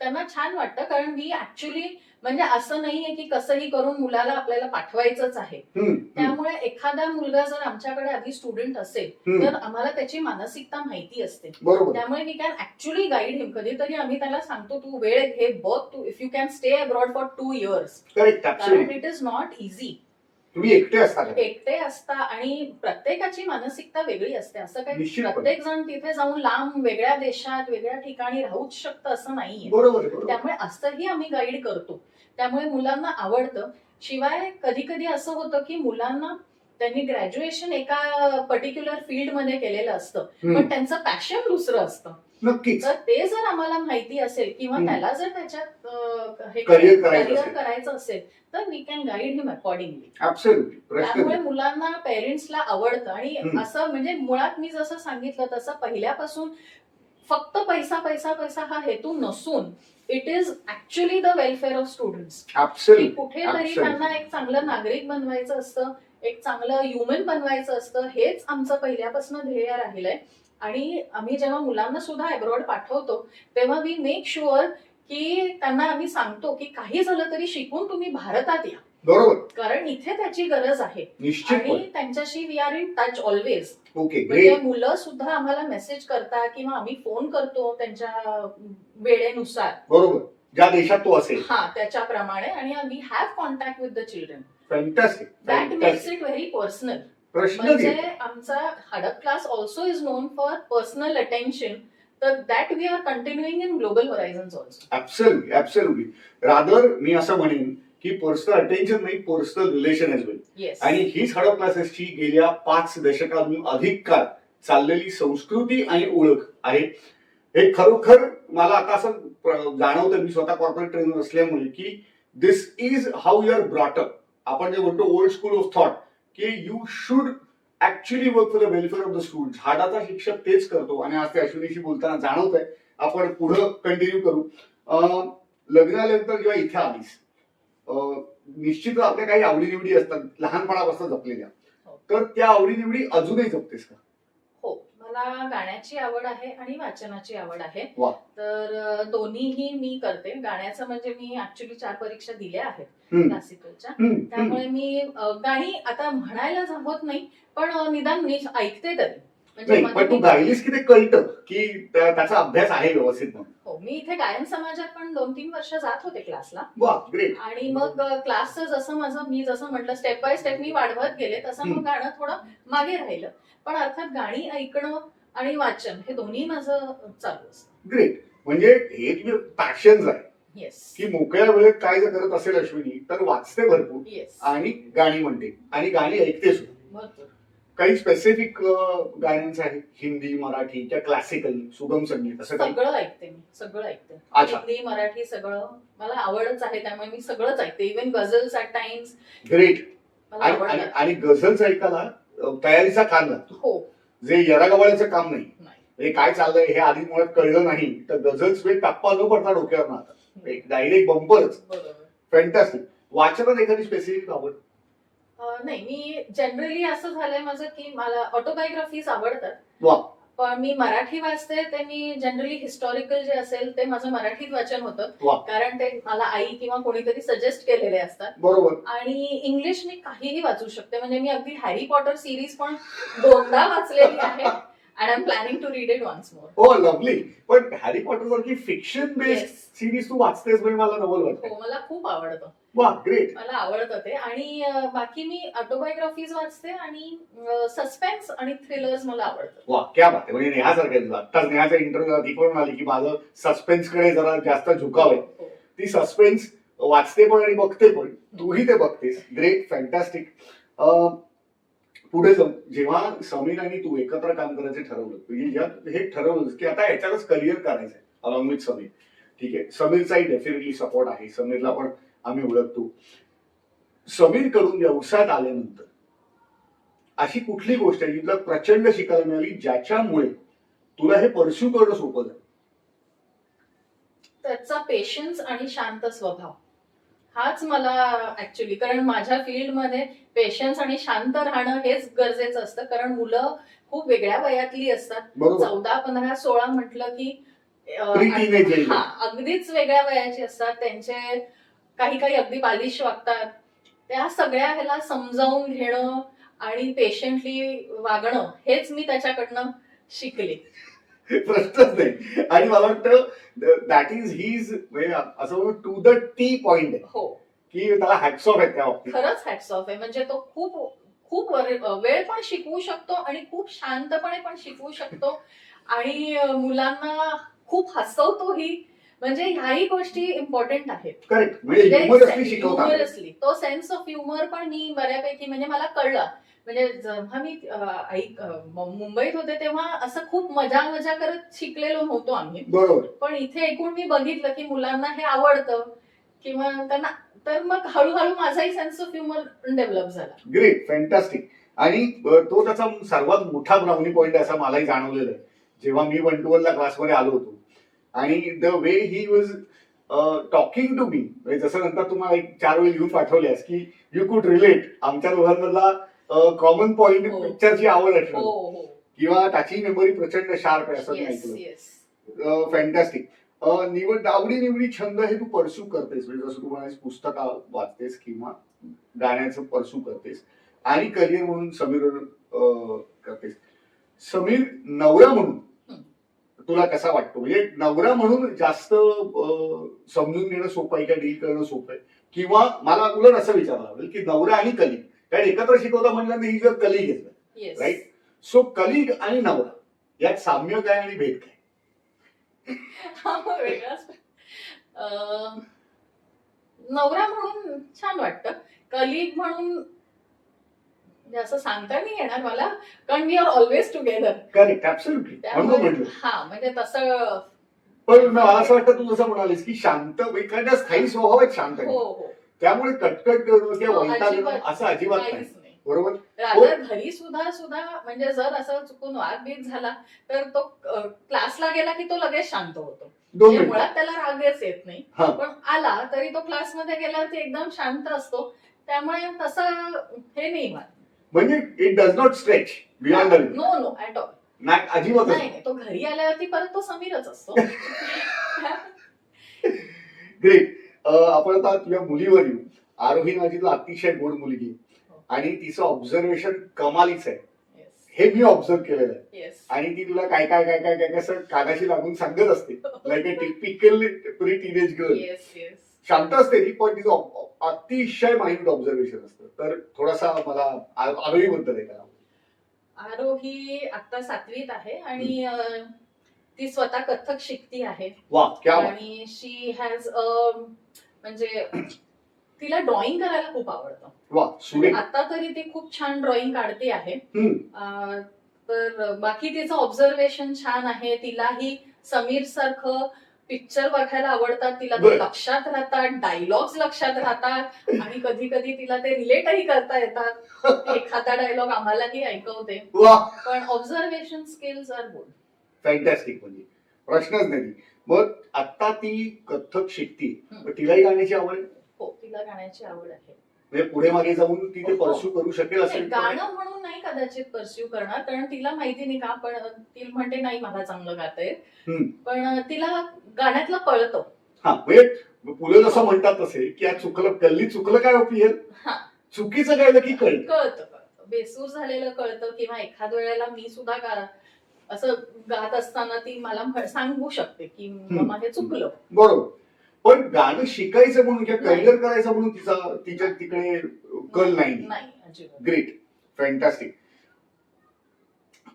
त्यांना छान वाटतं, कारण वी ऍक्च्युली म्हणजे असं नाहीये की कसंही करून मुलाला आपल्याला पाठवायचंच आहे. त्यामुळे एखादा मुलगा जर आमच्याकडे आधी स्टुडंट असेल तर आम्हाला त्याची मानसिकता माहिती असते. बरोबर. त्यामुळे we can actually guide him. कधीतरी आम्ही त्याला सांगतो तू वेळ घे, बघ तू, if you can stay abroad for 2 years. Correct. कारण absolutely. It is not easy. तुम्ही एकटे असता का? एकटे असता आणि प्रत्येकाची मानसिकता वेगळी असते. असं काही निश्चितपणे. प्रत्येक जण तिथे जाऊन लांब वेगळ्या देशात वेगळ्या ठिकाणी राहूच शकतं असं नाहीये. बरोबर आहे, बरोबर. त्यामुळे असंही आम्ही गाईड करतो. त्यामुळे मुलांना आवडतं. शिवाय कधी कधी असं होतं की मुलांना त्यांनी ग्रॅज्युएशन एका पर्टिक्युलर फील्ड मध्ये केलेलं असतं पण त्यांचं पॅशन दुसरं असतं. नक्कीच. तर ते जर आम्हाला माहिती असेल किंवा त्याला जर त्याच्यात Career करायचं करिअर असेल. करायचं असेल तर we can guide him accordingly. Absolutely. प्रश्न त्यामुळे नाही. मुलांना, पेरेंट्सला आवडतं. आणि असं म्हणजे मुळात मी जसं सांगितलं तसं पहिल्यापासून फक्त पैसा पैसा पैसा हा हेतू नसून it is actually the welfare of students. Absolutely. कुठेतरी त्यांना एक चांगलं नागरिक बनवायचं असतं, एक चांगलं ह्युमन बनवायचं असतं. हेच आमचं पहिल्यापासून ध्येय राहिलंय. आणि आम्ही जेव्हा मुलांना सुद्धा अब्रॉड पाठवतो तेव्हा वी मेक शुअर की त्यांना आम्ही सांगतो की काही झालं तरी शिकून तुम्ही भारतात या, बरोबर. कारण इथे त्याची गरज आहे. निश्चितपणे. आणि त्यांच्याशी we are in touch always. Okay, म्हणजे ग्रेट. मुलं सुद्धा आम्हाला मेसेज करतात किंवा आम्ही फोन करतो त्यांच्या वेळेनुसार, बरोबर. ज्या देशात तो असेल. हा त्याच्याप्रमाणे. आणि we have contact with the children. Fantastic. That makes it very personal. प्रश्न म्हणजे नाही. आमचा Hadap class also is known for personal attention. तर that we are continuing in global horizons also. Absolutely. Absolutely. Rather मी असं म्हणेन की पर्सनल अटेन्शन नाही, personal relation as well. Yes. आणि हीच हडप क्लासेसची गेल्या 5 दशकांहून अधिक काळ चाललेली संस्कृती आणि ओळख आहे. हे खरोखर मला आता असं जाणवतं, मी स्वतः कॉर्पोरेट ट्रेनर असल्यामुळे, की this is how you are brought up. आपण जे म्हणतो ओल्ड स्कूल ऑफ थॉट, की you should actually work for the welfare of the school. झाडाचा शिक्षक तेच करतो. आणि आज ते अश्विनीशी बोलताना जाणवत आहे. आपण पुढं कंटिन्यू करू. लग्नानंतर जेव्हा इथे आलीस, निश्चितच आपल्या काही आवडीनिवडी असतात लहानपणापासून जपलेल्या, तर त्या आवडीनिवडी अजूनही जपतेस का? हो, मला गाण्याची आवड आहे आणि वाचनाची आवड आहे. वा. तर दोन्हीही मी करते. गाण्याचं म्हणजे मी ऍक्च्युली 4 परीक्षा दिल्या आहेत क्लासिकलच्या. त्यामुळे मी गाणी आता म्हणायला होत नाही, पण निदान मी ऐकते तरी. नाही, पण तू गायलीस की ते कळतं की त्याचा अभ्यास आहे व्यवस्थित म्हणून. हो, मी इथे गायन समाजात पण 2-3 वर्ष जात होते क्लासला. वा, ग्रेट. आणि मग क्लासचं जसं मी जसं म्हटलं स्टेप बाय स्टेप मी वाढवत गेले, तसं मग गाणं थोडं मागे राहिलं. पण अर्थात गाणी ऐकणं आणि वाचन हे दोन्ही माझं चालू असतं. ग्रेट. म्हणजे हे तुझे पॅशन्स आहे. येस. की मोकळ्या वेळेत काय जर करत असेल अश्विनी, तर वाचते भरपूर. येस. आणि गाणी म्हणते आणि गाणी ऐकते सुद्धा. भरपूर. काही स्पेसिफिक गाण्यांचं आहे, हिंदी, मराठी किंवा क्लासिकल, सुगम संगीत, असं काही? सगळं ऐकते मी, सगळं ऐकते. अच्छा. हिंदी, मराठी सगळं मला आवडच आहे, त्यामुळे मी सगळंच ऐकते. Even ghazals at times great. मला आवडतात. आणि गझल्स ऐकायला तयारीचा कान लागतो. हो. जे येरागवाड्याचं काम नाही. नाही. म्हणजे काय चाललंय हे आधी मुळात कळलं नाही तर गझल्स वेळ टप्पा न पडता डोक्यावर राहतात. एक डायरेक्ट बंपरच. बरोबर. फॅन्टास्टिक. वाचनात एखादी स्पेसिफिक आवड? नाही, मी जनरली असं झालंय माझं की मला ऑटोबायोग्राफीज आवडतात. वा. पण मी मराठी वाचते ते मी जनरली हिस्टॉरिकल जे असेल ते माझं मराठीत वाचन होतं. वा. कारण ते मला आई किंवा कोणीतरी सजेस्ट केलेले असतात. बरोबर. आणि इंग्लिश मी काहीही वाचू शकते. म्हणजे मी अगदी हॅरी पॉटर सिरीज पण 2दा वाचलेली आहे. And I'm planning to read it once more. हो, लवली. पण हॅरी पॉटर सारखी फिक्शन बेस्ड Yes. सिरीज तू वाचतेस म्हणजे मला नवल वाटतं. हो, मला खूप आवडतं. वा, ग्रेट. मला आवडतं ते. आणि बाकी मी ऑटोबायोग्राफीज वाचते आणि सस्पेन्स आणि थ्रिलर्स मला आवडतात. वा, क्या बात आहे. म्हणजे नेहासारखं आहे तुला. आत्ताच नेहाच्या इंटरव्ह्यू ती पण आली की माझं सस्पेन्स कडे जरा जास्त झुकाव आहे. हो. ती सस्पेन्स वाचते पण आणि बघते पण. तूही ते बघतेस. Great, fantastic. पुढे जाऊन जेव्हा समीर आणि तू एकत्र काम करायचं ठरवलं, म्हणजे ज्या हे ठरवलं की आता याच्यातच करिअर करायचंय अलॉंग विथ समीर, ठीक आहे, समीरचाही डेफिनेटली सपोर्ट आहे, समीरला पण आम्ही ओळखतो. समीर कडून व्यवसायात आल्यानंतर अशी कुठली गोष्ट आहे जी तुला प्रचंड शिकायला मिळाली, ज्याच्यामुळे तुला हे परस्यू करणं सोपं झालं? त्याचा पेशन्स आणि शांत स्वभाव हाच मला ऍक्च्युली, कारण माझ्या फील्डमध्ये पेशन्स आणि शांत राहणं हेच गरजेचं असतं. कारण मुलं खूप वेगळ्या वयातली असतात. बरोबर. 14, 15, 16 म्हटलं की Pre-teenage age. अगदीच वेगळ्या वयाची असतात. त्यांचे काही अगदी बालिश वागतात. त्या सगळ्या ह्याला समजावून घेणं आणि पेशंटली वागणं हेच मी त्याच्याकडनं शिकले. प्रश्नच नाही. आणि मला वाटतं दॅट इज हीज, म्हणजे असं म्हणून टू द टी पॉइंट आहे. हो, की त्याला हॅट्स ऑफ आहे त्या बाबतीत. खरंच हॅट्स ऑफ आहे. म्हणजे तो खूप वेळ पण शिकवू शकतो आणि खूप शांतपणे पण शिकवू शकतो आणि मुलांना खूप हसवतोही. म्हणजे ह्याही गोष्टी इम्पॉर्टंट आहेत. करेक्ट. म्हणजे ह्युमरसली शिकवतात. ह्युमरसली तो सेन्स ऑफ ह्युमर पण मी बऱ्यापैकी, म्हणजे मला कळलं. म्हणजे जेव्हा मी मुंबईत होते तेव्हा असं खूप मजा करत शिकलेलो नव्हतो आम्ही. बरोबर. पण इथे एकूण मी बघितलं की मुलांना हे आवडतं किंवा त्यांना, तर मग हळूहळू माझाही सेन्स ऑफ ह्युमर डेव्हलप झाला. Great, fantastic. आणि तो त्याचा सर्वात मोठा ब्राउनी पॉइंट आहे असं मलाही जाणवलेलं आहे जेव्हा मी 1-to-1 ला क्लासमध्ये आलो होतो. आणि the way he was talking to me, जसं नंतर तुम्हाला एक 4 वेळी लिहून पाठवल्यास की यू कुड रिलेट, आमच्या दोघांमधला कॉमन पॉइंट हो. पिक्चरची आवड हो असणं हो. किंवा त्याची मेमरी प्रचंड शार्प आहे असं मी येस ऐकलं. येस. फॅन्टास्टिक. आवडी छंद हे तू परस्यू करतेस, म्हणजे जसं तू म्हणालीस पुस्तकं वाचतेस किंवा गाण्याचं परस्यू करतेस आणि करिअर म्हणून समीर करतेस. समीर नवरा म्हणून तुला कसा वाटतो? म्हणजे नवरा म्हणून जास्त समजून घेणं सोपं आहे का डील करणं सोपं आहे? किंवा मला उलट असं विचारायला आवडेल की नवरा आणि कलिग, कारण एकत्र शिकवता म्हणलं नाही जर कलिग घेतलं, येस. राईट? सो कलिग आणि नवरा यात साम्य काय आणि भेद काय? हा मग वेगळाच. नवरा म्हणून छान वाटतं, कलिग म्हणून म्हणजे असं सांगता नाही येणार मला, कारण we are always together. Correct, absolutely. म्हणून म्हटलं. हा म्हणजे तसं. पण मला असं वाटतं तू जसं म्हणालीस की शांत एखाद्या स्थायी स्वभाव आहे शांत हो आहे, हो त्यामुळे कटकट करणं किंवा वैतागणं अजिबात असं अजिबात नाही. काहीच नाही. बरोबर. रादर घरी सुद्धा सुद्धा म्हणजे जर असं चुकून वादबीत झाला तर तो क्लासला गेला की तो लगेच शांत होतो. 2 म्हणजे मिनिटं. मुळात त्याला रागच येत नाही, हा. पण आला तरी तो क्लासमध्ये गेल्यावरती एकदम शांत असतो. त्यामुळे तसं हे नाही मला. म्हणजे it does not stretch beyond the no no at all. नाही, अजिबातच नाही नाही, तो घरी आल्यावरती परत तो समीरच असतो. ग्रेट. आपण आता तुझ्या मुलीवर येऊ. आरोही माझी तुला अतिशय गोड मुलगी आणि तिचं ऑब्झर्वेशन कमालीच आहे. हे मी ऑब्झर्व केलेलं आहे. येस. आणि ती तुला काय काय काय काय काय कसं कानाशी लागून सांगत असते. Like a typical pre teenage girl. Yes yes. शांत असते ती, पण तिचं अतिशय माइन्यूट ऑब्झर्वेशन असतं. तर थोडासा मला आरोहीबद्दल आहे का? आरोही आता 7वीत आहे आणि ती स्वतः कथ्थक शिकती आहे. वा, क्या बात. आणि शी हॅज म्हणजे तिला ड्रॉइंग करायला खूप आवडतं. वा, सुरेख. आता तरी ती खूप छान ड्रॉइंग काढते आहे. हम्म. तर बाकी तिचं ऑब्झर्वेशन छान आहे. तिलाही समीर सारखं पिक्चर बघायला आवडतात. तिला ते बरं. लक्षात राहतात, डायलॉग्स लक्षात राहतात आणि कधी कधी तिला ते रिलेटही करता येतात. एखादा डायलॉग आम्हालाही ऐकवते. वा, पण observation skills are good. Fantastic. म्हणजे प्रश्नच नाही. मग आता ती कथ्थक शिकते, मग तिलाही गाण्याची आवड आहे? हो, तिला गाण्याची आवड आहे. म्हणजे पुढे मागे जाऊन ती ते परस्यू करू शकेल नाही, असेल? गाणं म्हणून नाही कदाचित परस्यू करणार, कारण तिला माहिती नाही का, पण ती म्हणते नाही मला चांगलं गाता येत. पण तिला गाण्यातलं कळतं. हा, म्हणजे पुढे जसं म्हणतात तसे की या चुकलं कल्ली चुकलं काय पियल, हा, चुकीचं कळलं की कळतं. कळतं. बेसूर झालेलं कळतं. किंवा एखाद वेळेला मी सुद्धा असं गात असताना ती मला सांगू शकते की मम्मा हे चुकलं. बरोबर. पण गाणं शिकायचं म्हणून किंवा करिअर करायचं म्हणून तिच्या तिकडे कल नाही. नाही अजिबात. Great, fantastic.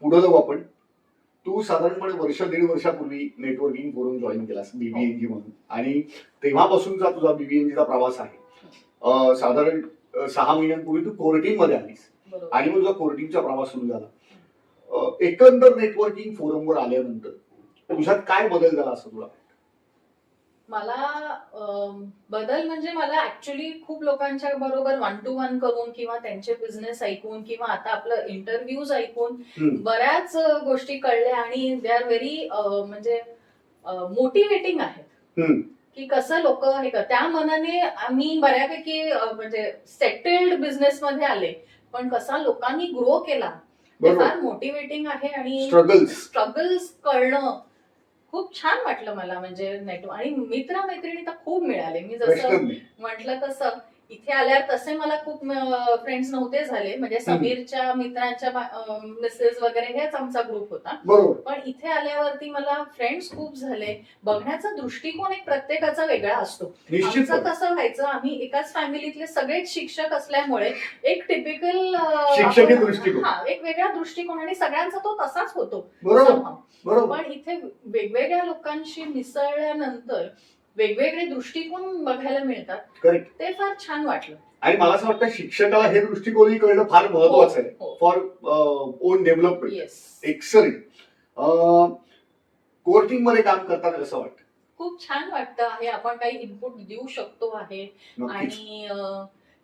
पुढे जाऊ आपण. तू साधारणपणे वर्ष 1.5 वर्षापूर्वी नेटवर्किंग फोरम जॉईन केलास बीबीएनजी म्हणून, आणि तेव्हापासूनचा तुझा बीबीएनजीचा प्रवास आहे. साधारण 6 महिन्यांपूर्वी तू कोर्टिंग मध्ये आलीस बरोबर. आणि मग तुझा कोर्टिंगचा प्रवास सुरू झाला. एकंदर नेटवर्किंग फोरमवर आल्यानंतर तुझ्यात काय बदल झाला असं तुला? मला बदल म्हणजे मला ऍक्च्युली खूप लोकांच्या बरोबर 1 to 1 करून किंवा त्यांचे बिझनेस ऐकून किंवा आता आपलं इंटरव्ह्यूज ऐकून बऱ्याच गोष्टी कळल्या आणि दे आर व्हेरी म्हणजे मोटिवेटिंग आहेत की कसं लोक हे त्या मनाने आम्ही बऱ्यापैकी म्हणजे सेटल्ड बिझनेस मध्ये आले, पण कसा लोकांनी ग्रो केला ते फार मोटिवेटिंग आहे. आणि स्ट्रगल्स कळणं खूप छान वाटलं मला. म्हणजे आणि मित्रमैत्रिणी तर खूप मिळाले. मी जसं म्हटलं तसं इथे आल्यावर तसे मला खूप फ्रेंड्स नव्हते झाले. म्हणजे समीरच्या मित्रांच्या मिसेस वगैरे हेच आमचा ग्रुप होता. पण इथे आल्यावरती मला फ्रेंड्स खूप झाले. बघण्याचा दृष्टिकोन एक प्रत्येकाचा वेगळा असतो. आमचं कसं व्हायचं, आम्ही एकाच फॅमिलीतले सगळेच शिक्षक असल्यामुळे एक टिपिकल एक वेगळा दृष्टिकोन आणि सगळ्यांचा तो तसाच होतो. पण इथे वेगवेगळ्या लोकांशी मिसळल्यानंतर वेगवेगळे दृष्टिकोन बघायला मिळतात. ते फार छान वाटलं. आणि मला असं वाटतं शिक्षकाला हे दृष्टिकोनही कळणं फार महत्वाचं आहे for on development. Excellent. Courting मध्ये काम करताना कसं वाटतं? खूप छान वाटतं आहे. आपण काही इनपुट देऊ शकतो आहे. आणि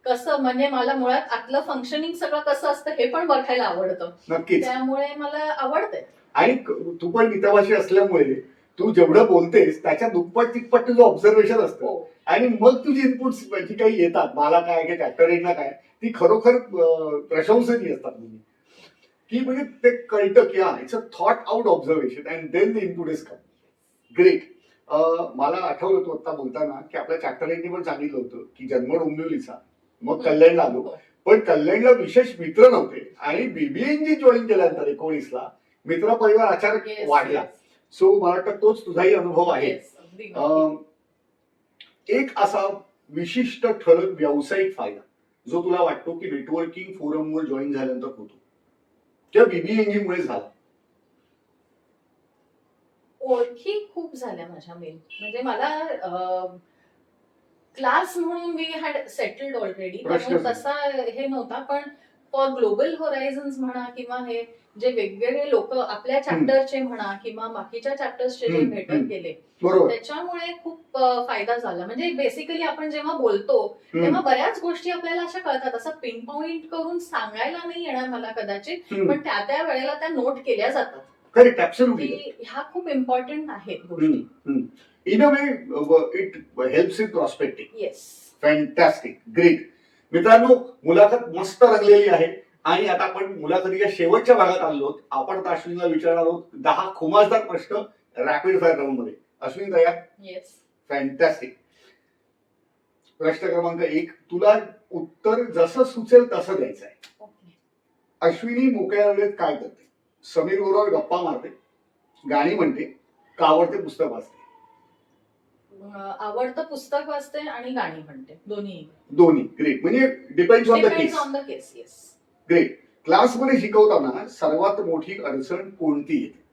कसं म्हणजे मला मुळात आतलं फंक्शनिंग सगळं कसं असतं हे पण बघायला आवडतं. नक्कीच. त्यामुळे मला आवडतंय. आणि तू पण मितभाषी असल्यामुळे तू जेवढं बोलतेस त्याच्या दुप्पट तिप्पट तुझं ऑब्झर्वेशन असतं. आणि मग तुझी इनपुट जी काही येतात, मला काय चॅप्टरींना काय, ती खरोखर प्रशंसनीय असतात. की म्हणजे ते कळतं की हा it's a thought out observation and then the input is come. Great. मला आठवलं तू आता बोलताना की आपल्या चॅप्टरींनी पण सांगितलं होतं की जन्म डोंबिवलीचा, मग कल्याणला आलो. पण कल्याणला विशेष मित्र नव्हते आणि बीबीएनजी जॉईन केल्यानंतर 19ला मित्र परिवार अचानक वाढला. सो मला वाटतं तोच तुझाही अनुभव आहे. एक असा विशिष्ट ठळक व्यावसायिक फायदा जो तुला वाटतो की नेटवर्किंग फोरमवर जॉईन झाल्यानंतर होतो किंवा बीबीएनजी मुळे झाला? ओळखी खूप झाल्या माझ्या मेन. म्हणजे मला क्लास म्हणून वी हॅड सेटल्ड ऑलरेडी, तसा हे नव्हता. पण फॉर ग्लोबल होरायझन्स म्हणा किंवा हे जे वेगवेगळे लोक आपल्या चॅप्टरचे म्हणा किंवा बाकीच्या चॅप्टर्सचे जे भेटत गेले बरोबर. त्याच्यामुळे खूप फायदा झाला. म्हणजे बेसिकली आपण जेव्हा बोलतो तेव्हा बऱ्याच गोष्टी आपल्याला अशा कळतात. असं पिन पॉइंट करून सांगायला नाही येणार मला कदाचित, पण त्या त्या वेळेला त्या नोट केल्या जातात. Correct, absolutely. की ह्या खूप इम्पॉर्टंट आहेत गोष्टी. In a way it helps in prospecting. Yes, fantastic, great. मित्रांनो, मुलाखत मस्त रंगलेली आहे आणि आता आपण मुलाखतीच्या शेवटच्या भागात आलो आहोत. आपण आता अश्विनीला विचारणार आहोत 10 खुमासदार प्रश्न रॅपिड फायर राऊंड मध्ये. अश्विनी तयार? येस. फॅन्टॅस्टिक. प्रश्न क्रमांक 1, तुला उत्तर जसं सुचेल तसं द्यायचं आहे. ओके. अश्विनी मोकळ्या वेळेत काय करते? समीर बरोबर गप्पा मारते, गाणी म्हणते, का आवडते पुस्तक वाचते? आवडतं पुस्तक वाचते आणि गाणी म्हणते, दोन्ही. ग्रेट. म्हणजे depends on the case. On the case. Yes. Great. क्लासमध्ये शिकवताना सर्वात मोठी अडचण कोणती येते?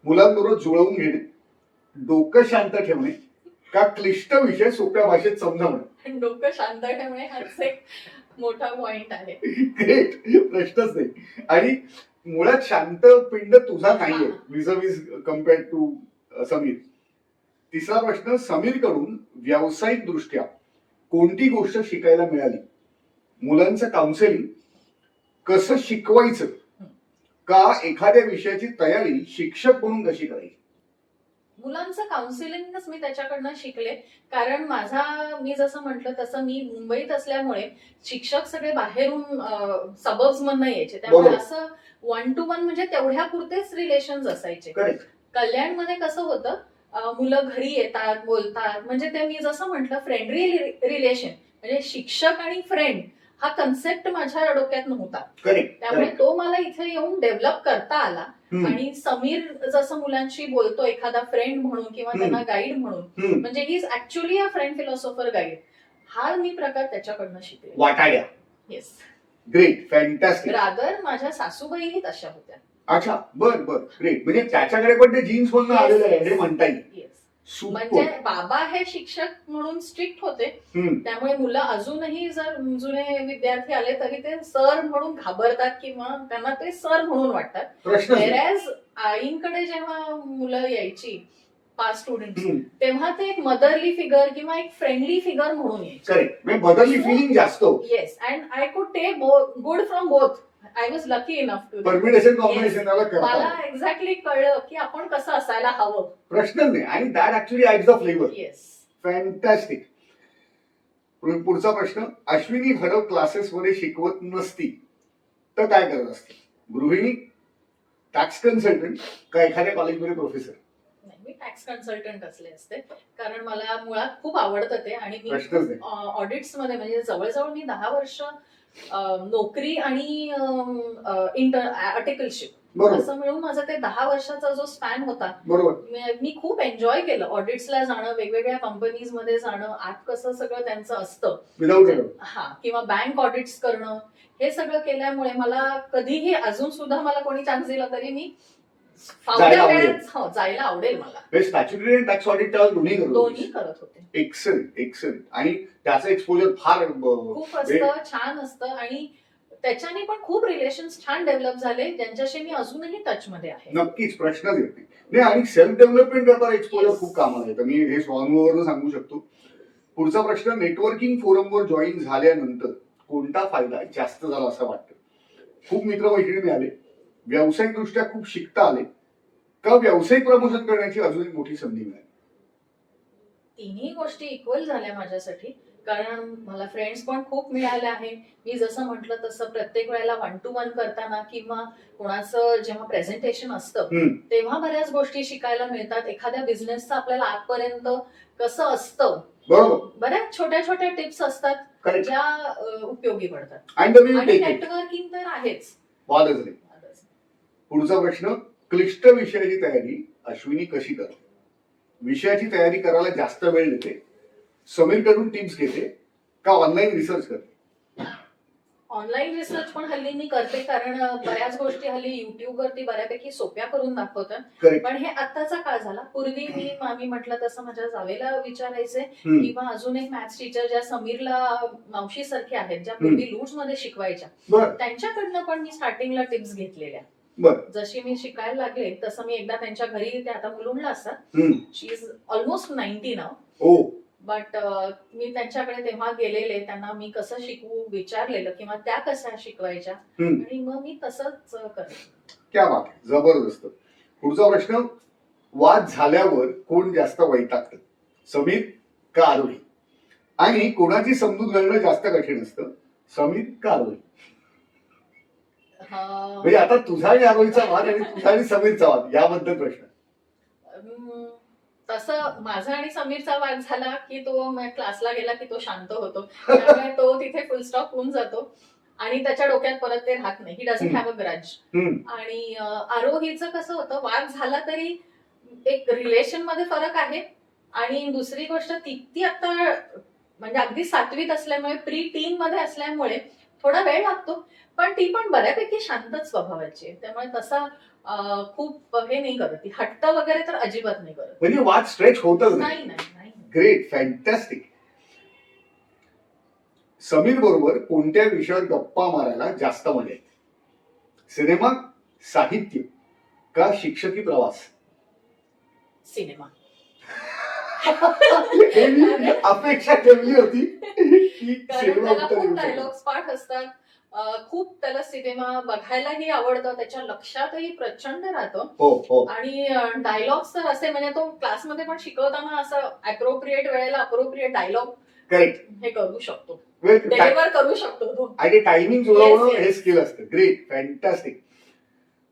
मुलांबरोबर जुळवून घेणे, डोकं शांत ठेवणे, का क्लिष्ट विषय सोप्या भाषेत समजावणे? डोकं शांत ठेवणे हाच एक मोठा पॉइंट आहे. ग्रेट, प्रश्नच नाही. आणि मुळात शांत पिंड तुझा नाहीये विज कम्पेअर्ड टू समीर. तिसरा प्रश्न, समीर कडून व्यावसायिक दृष्ट्या कोणती गोष्ट शिकायला मिळाली? मुलांचं काउन्सिलिंग कसं शिकवायचं, का एखाद्या विषयाची तयारी शिक्षक म्हणून कशी करायची? मुलांचं काउन्सिलिंगच मी त्याच्याकडनं शिकले. कारण मी जसं म्हटलं तसं मी मुंबईत असल्यामुळे शिक्षक सगळे बाहेरून सबब्स मधनं यायचे, त्यामुळे असं 1 to 1 म्हणजे तेवढ्या पुरतेच रिलेशन असायचे. कल्याणमध्ये कसं होतं, मुलं घरी येतात, बोलतात, म्हणजे ते मी जसं म्हटलं फ्रेंडली रिलेशन, म्हणजे शिक्षक आणि फ्रेंड हा कन्सेप्ट माझ्या डोक्यात नव्हता. त्यामुळे तो मला इथे येऊन डेव्हलप करता आला. आणि समीर जसं मुलांशी बोलतो एखादा फ्रेंड म्हणून किंवा त्यांना गाईड म्हणून, म्हणजे he is actually a friend philosopher guide, हा मी प्रकार त्याच्याकडनं शिकले. वाटाड्या. येस. Great, fantastic. रादर माझ्या सासूबाईही तशा होत्या. अच्छा, बर. ग्रेट. म्हणजे त्याच्याकडे पण ते जीन्स मधून आलेलं आहे हे म्हणता येईल. येस. म्हणजे बाबा हे शिक्षक म्हणून स्ट्रिक्ट होते, त्यामुळे मुलं अजूनही जर जुने विद्यार्थी आले तरी ते सर म्हणून घाबरतात किंवा त्यांना ते सर म्हणून वाटतात. व्हेअरएज आईंकडे जेव्हा मुलं यायची 5 स्टुडंट, तेव्हा ते एक मदरली फिगर किंवा एक फ्रेंडली फिगर म्हणून यायचे. मदरली फिलिंग जास्त. Yes, and I could take good from both. I was lucky enough to permutation combination. मला एक्झॅक्टली कळलं की आपण कसं असायला हवं. प्रश्न नाही. आणि that actually adds the flavour. Yes. Fantastic. पुढचा प्रश्न, अश्विनी खरं क्लासेसमध्ये शिकवत नसती तर काय करत असते? गृहिणी, टॅक्स कन्सल्टंट, का एखाद्या कॉलेजमध्ये प्रोफेसर? मी टॅक्स कन्सल्टंट असले असते, कारण मला मुळात खूप आवडतं ते. आणि मी ऑडिट्स मध्ये म्हणजे जवळजवळ मी 10 वर्ष नोकरी आणि आर्टिकलशिप असं मिळून माझं ते 10 वर्षाचा जो स्पॅन होता, मी खूप एन्जॉय केलं. ऑडिट्सला जाणं, वेगवेगळ्या कंपनीज मध्ये जाणं, आत कसं सगळं त्यांचं असतं, किंवा बँक ऑडिट्स करणं, हे सगळं केल्यामुळे मला कधीही अजून सुद्धा मला कोणी चान्स दिला तरी मी जायला आवडेल मला. स्टॅच्युटरी आणि टॅक्स ऑडिट दोन्ही करत होते. एक्सलंट. आणि त्याचं एक्सपोजर फार खूप असतं, छान असतं. आणि त्याच्याने पण खूप रिलेशन्स छान डेव्हलप झाले, ज्यांच्याशी मी अजूनही टच मध्ये आहे. नक्कीच, प्रश्नच येत नाही. आणि सेल्फ डेव्हलपमेंट करता एक्सपोजर खूप कामाला येतं. मी हे स्वानुभवावरून सांगू शकतो. पुढचा प्रश्न, नेटवर्किंग फोरमवर जॉईन झाल्यानंतर कोणता फायदा जास्त झाला असं वाटतं? खूप मित्रमैत्रिणी मिळाले, व्यावसायिक दृष्ट्या खूप शिकता आले, का व्यावसायिक प्रमोशन करण्याची अजून एक मोठी संधी मिळाली? तिन्ही गोष्टी इक्वल झाल्या माझ्यासाठी. कारण मला फ्रेंड्स पण खूप मिळाले आहे. मी जसं म्हटलं तसं प्रत्येक वेळेला 1 to 1 करताना किंवा कोणाचं जेव्हा प्रेझेंटेशन असतं तेव्हा बऱ्याच गोष्टी शिकायला मिळतात. एखाद्या बिझनेसचं आपल्याला आजपर्यंत कसं असतं, बऱ्याच छोट्या छोट्या टिप्स असतात ज्या उपयोगी पडतात. आणि नेटवर्किंग तर आहेच. पुढचा प्रश्न, क्लिष्ट विषयाची तयारी अश्विनी कशी करते? विषयाची तयारी करायला जास्त वेळ देते, समीर कडून टिप्स घेते, का ऑनलाईन रिसर्च करते? ऑनलाईन रिसर्च पण हल्ली मी करते, कारण बऱ्याच गोष्टी हल्ली युट्यूब वरती बऱ्यापैकी सोप्या करून दाखवतात. करेक्ट. पण हे आत्ताचा काळ झाला. पूर्वी मी म्हटलं तसं माझ्या जावेला विचारायचे, हम्म. किंवा अजून एक मॅथ्स टीचर ज्या समीरला मावशी सारख्या आहेत, ज्या पूर्वी लूट्स मध्ये शिकवायच्या, बर त्यांच्याकडनं पण मी स्टार्टिंगला टिप्स घेतलेल्या. बर. जशी मी शिकायला लागले तसं मी एकदा त्यांच्या घरी, ते आता मुलुंडला असतात, hmm. She is almost 90 now, oh but मी त्यांच्याकडे तेव्हा गेलेले, त्यांना मी कसं शिकवू विचारलेलं, किंवा त्या कशा शिकवायच्या, हम्म. आणि मग मी तसंच करते. क्या बात आहे, जबरदस्त. पुढचा प्रश्न, वाद झाल्यावर कोण जास्त वैतागतं, समीर का आरोही? आणि कोणाची समजूत घालणं जास्त कठीण असतं, समीर का आरोही? म्हणजे आता तुझा आणि आरोहीचा वाद आणि तुझा आणि समीरचा वाद याबद्दल प्रश्न. तसं माझा आणि समीरचा वाद झाला की तो क्लासला गेला की तो शांत होतो, त्यामुळे तो तिथे फुल स्टॉप होऊन जातो आणि त्याच्या डोक्यात परत ते राहत नाही. He doesn't have a grudge. आणि आरोहीचं कसं होतं, वाद झाला तरी एक रिलेशन मध्ये फरक आहे, आणि दुसरी गोष्ट ती आता म्हणजे अगदी 7वीत असल्यामुळे, प्री टीन मध्ये असल्यामुळे थोडा वेळ लागतो, पण ती पण बऱ्यापैकी शांतच स्वभावाची आहे, त्यामुळे तसा खूप हे नाही करत, ती हट्ट वगैरे तर अजिबात नाही करत. म्हणजे वाद स्ट्रेच होतच नाही नाही नाही. Great, fantastic. समीर बरोबर कोणत्या विषयावर गप्पा मारायला जास्त मजा येते, सिनेमा, साहित्य का शिक्षकी प्रवास? सिनेमा. हे मी अपेक्षा ठेवली होती की कारण सिनेमा त्याला उत्तर खूप देऊ डायलॉग्स पाठ असतात, खूप त्याला सिनेमा बघायलाही आवडतं, त्याच्या लक्षातही प्रचंड राहतं. हो हो. आणि डायलॉग्स तर असे, म्हणजे तो क्लासमध्ये पण शिकवताना असं अप्रोप्रिएट वेळेला अप्रोप्रिएट डायलॉग करेक्ट हे करू शकतो, डिलिव्हर करू शकतो तो. आणि टायमिंग जुळवणं Yes, yes. हे स्किल असतं. Great, fantastic.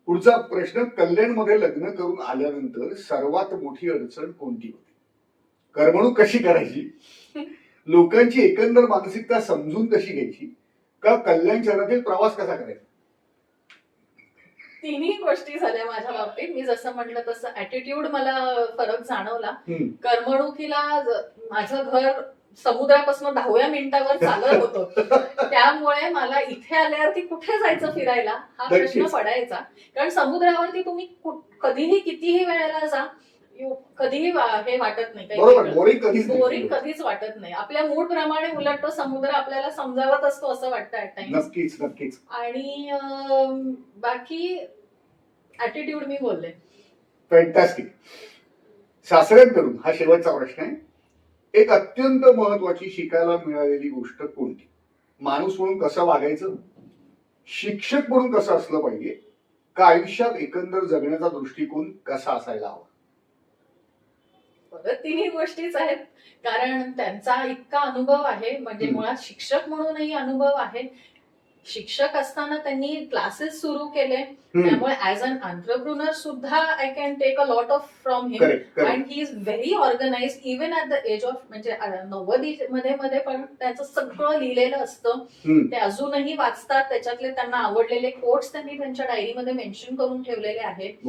पुढचा प्रश्न, कल्याणमध्ये लग्न करून आल्यानंतर सर्वात मोठी अडचण कोणती होती? करमणूक कशी करायची, लोकांची एकंदर मानसिकता समजून कशी घ्यायची, का कल्याण शहरातील प्रवास कसा करायचा? तिन्ही गोष्टी झाल्या माझ्या बाबतीत. मी जसं म्हटलं तसं ऍटिट्यूड मला फरक जाणवला. करमणुकीला माझं घर समुद्रापासून 10व्या मिनिटावर चालत होतं, त्यामुळे मला इथे आल्यावरती कुठे जायचं फिरायला हा प्रश्न पडायचा, कारण समुद्रावरती तुम्ही कधीही कितीही वेळेला जा, कधीही हे वाटत नाही, बोरिंग कधीच वाटत नाही. आपल्या मूड प्रमाणे उलट तो समुद्र आपल्याला समजावत असतो असं वाटतं ऍट टाइम्स. नक्कीच नक्कीच. आणि बाकी ऍटिट्यूड मी बोलले. फॅन्टॅस्टिक. सासऱ्यांकडून हा शेवटचा प्रश्न आहे, एक अत्यंत महत्वाची शिकायला मिळालेली गोष्ट कोणती? माणूस म्हणून कसं वागायचं, शिक्षक म्हणून कसं असलं पाहिजे, का आयुष्यात एकंदर जगण्याचा दृष्टिकोन कसा असायला हवा? परत तिन्ही गोष्टीच आहेत, कारण त्यांचा इतका अनुभव आहे, म्हणजे मुळात शिक्षक म्हणूनही अनुभव आहे. शिक्षक असताना त्यांनी क्लासेस सुरू केले, त्यामुळे ऍज अन एंटरप्रेन्योर सुद्धा I can take a lot of from him. And he is very organised even at the age of, म्हणजे 90 मध्ये पण त्याचं सगळं लिहिलेलं असतं, ते अजूनही वाचतात. त्याच्यातले त्यांना आवडलेले कोट्स त्यांनी त्यांच्या डायरीमध्ये मेन्शन करून ठेवलेले आहेत.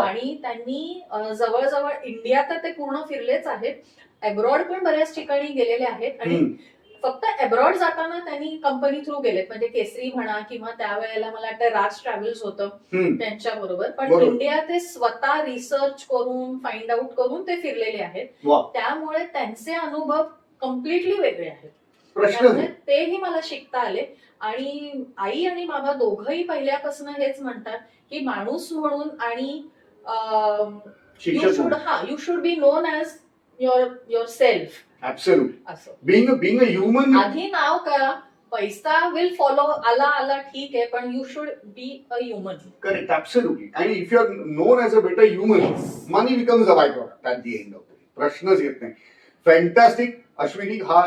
आणि त्यांनी जवळजवळ इंडिया तर ते पूर्ण फिरलेच आहेत, अब्रॉड पण बऱ्याच ठिकाणी गेलेले आहेत. आणि फक्त अब्रॉड जाताना त्यांनी कंपनी थ्रू गेलेत, म्हणजे केसरी म्हणा, किंवा त्यावेळेला मला वाटतं राज ट्रॅव्हल्स होतं त्यांच्या बरोबर. पण इंडिया ते स्वतः रिसर्च करून फाइंड आउट करून ते फिरलेले आहेत, त्यामुळे त्यांचे अनुभव कम्प्लिटली वेगळे आहेत. त्यामुळे तेही मला शिकता आले. आणि आई आणि बाबा दोघंही पहिल्यापासून हेच म्हणतात की माणूस म्हणून आणि you should be known as your self. Absolutely. Being a human. आधी नाव करा, पैसा विल फॉलो, आला ठीक आहे, पण you should be a human. Correct, absolutely. आणि if you are known as a better human, money becomes a by product at the end of the day. प्रश्नच येत नाही. फॅन्टॅस्टिक. अश्विनी, हा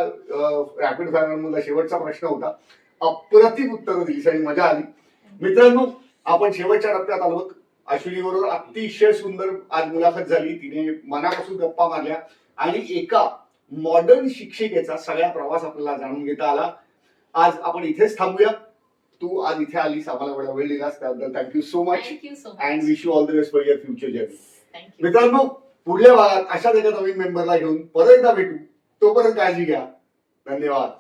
रॅपिड फायर मधला शेवटचा प्रश्न होता. अप्रतिम उत्तर दिलीस आणि मजा आली. मित्रांनो, आपण शेवटच्या टप्प्यात आलो बघ. अश्विनी बरोबर अतिशय सुंदर आज मुलाखत झाली. तिने मनापासून गप्पा मारल्या आणि एका मॉडर्न शिक्षिकेचा सगळा प्रवास आपल्याला जाणून घेता आला. आज आपण इथेच थांबूया. तू आज इथे आलीस, आम्हाला वेळ दिलास, त्याबद्दल thank you so much. And wish you all the best for your future journey. मित्रांनो, पुढल्या भागात अशाच एका नवीन मेंबरला घेऊन परत एकदा भेटू. तोपर्यंत काळजी घ्या. धन्यवाद.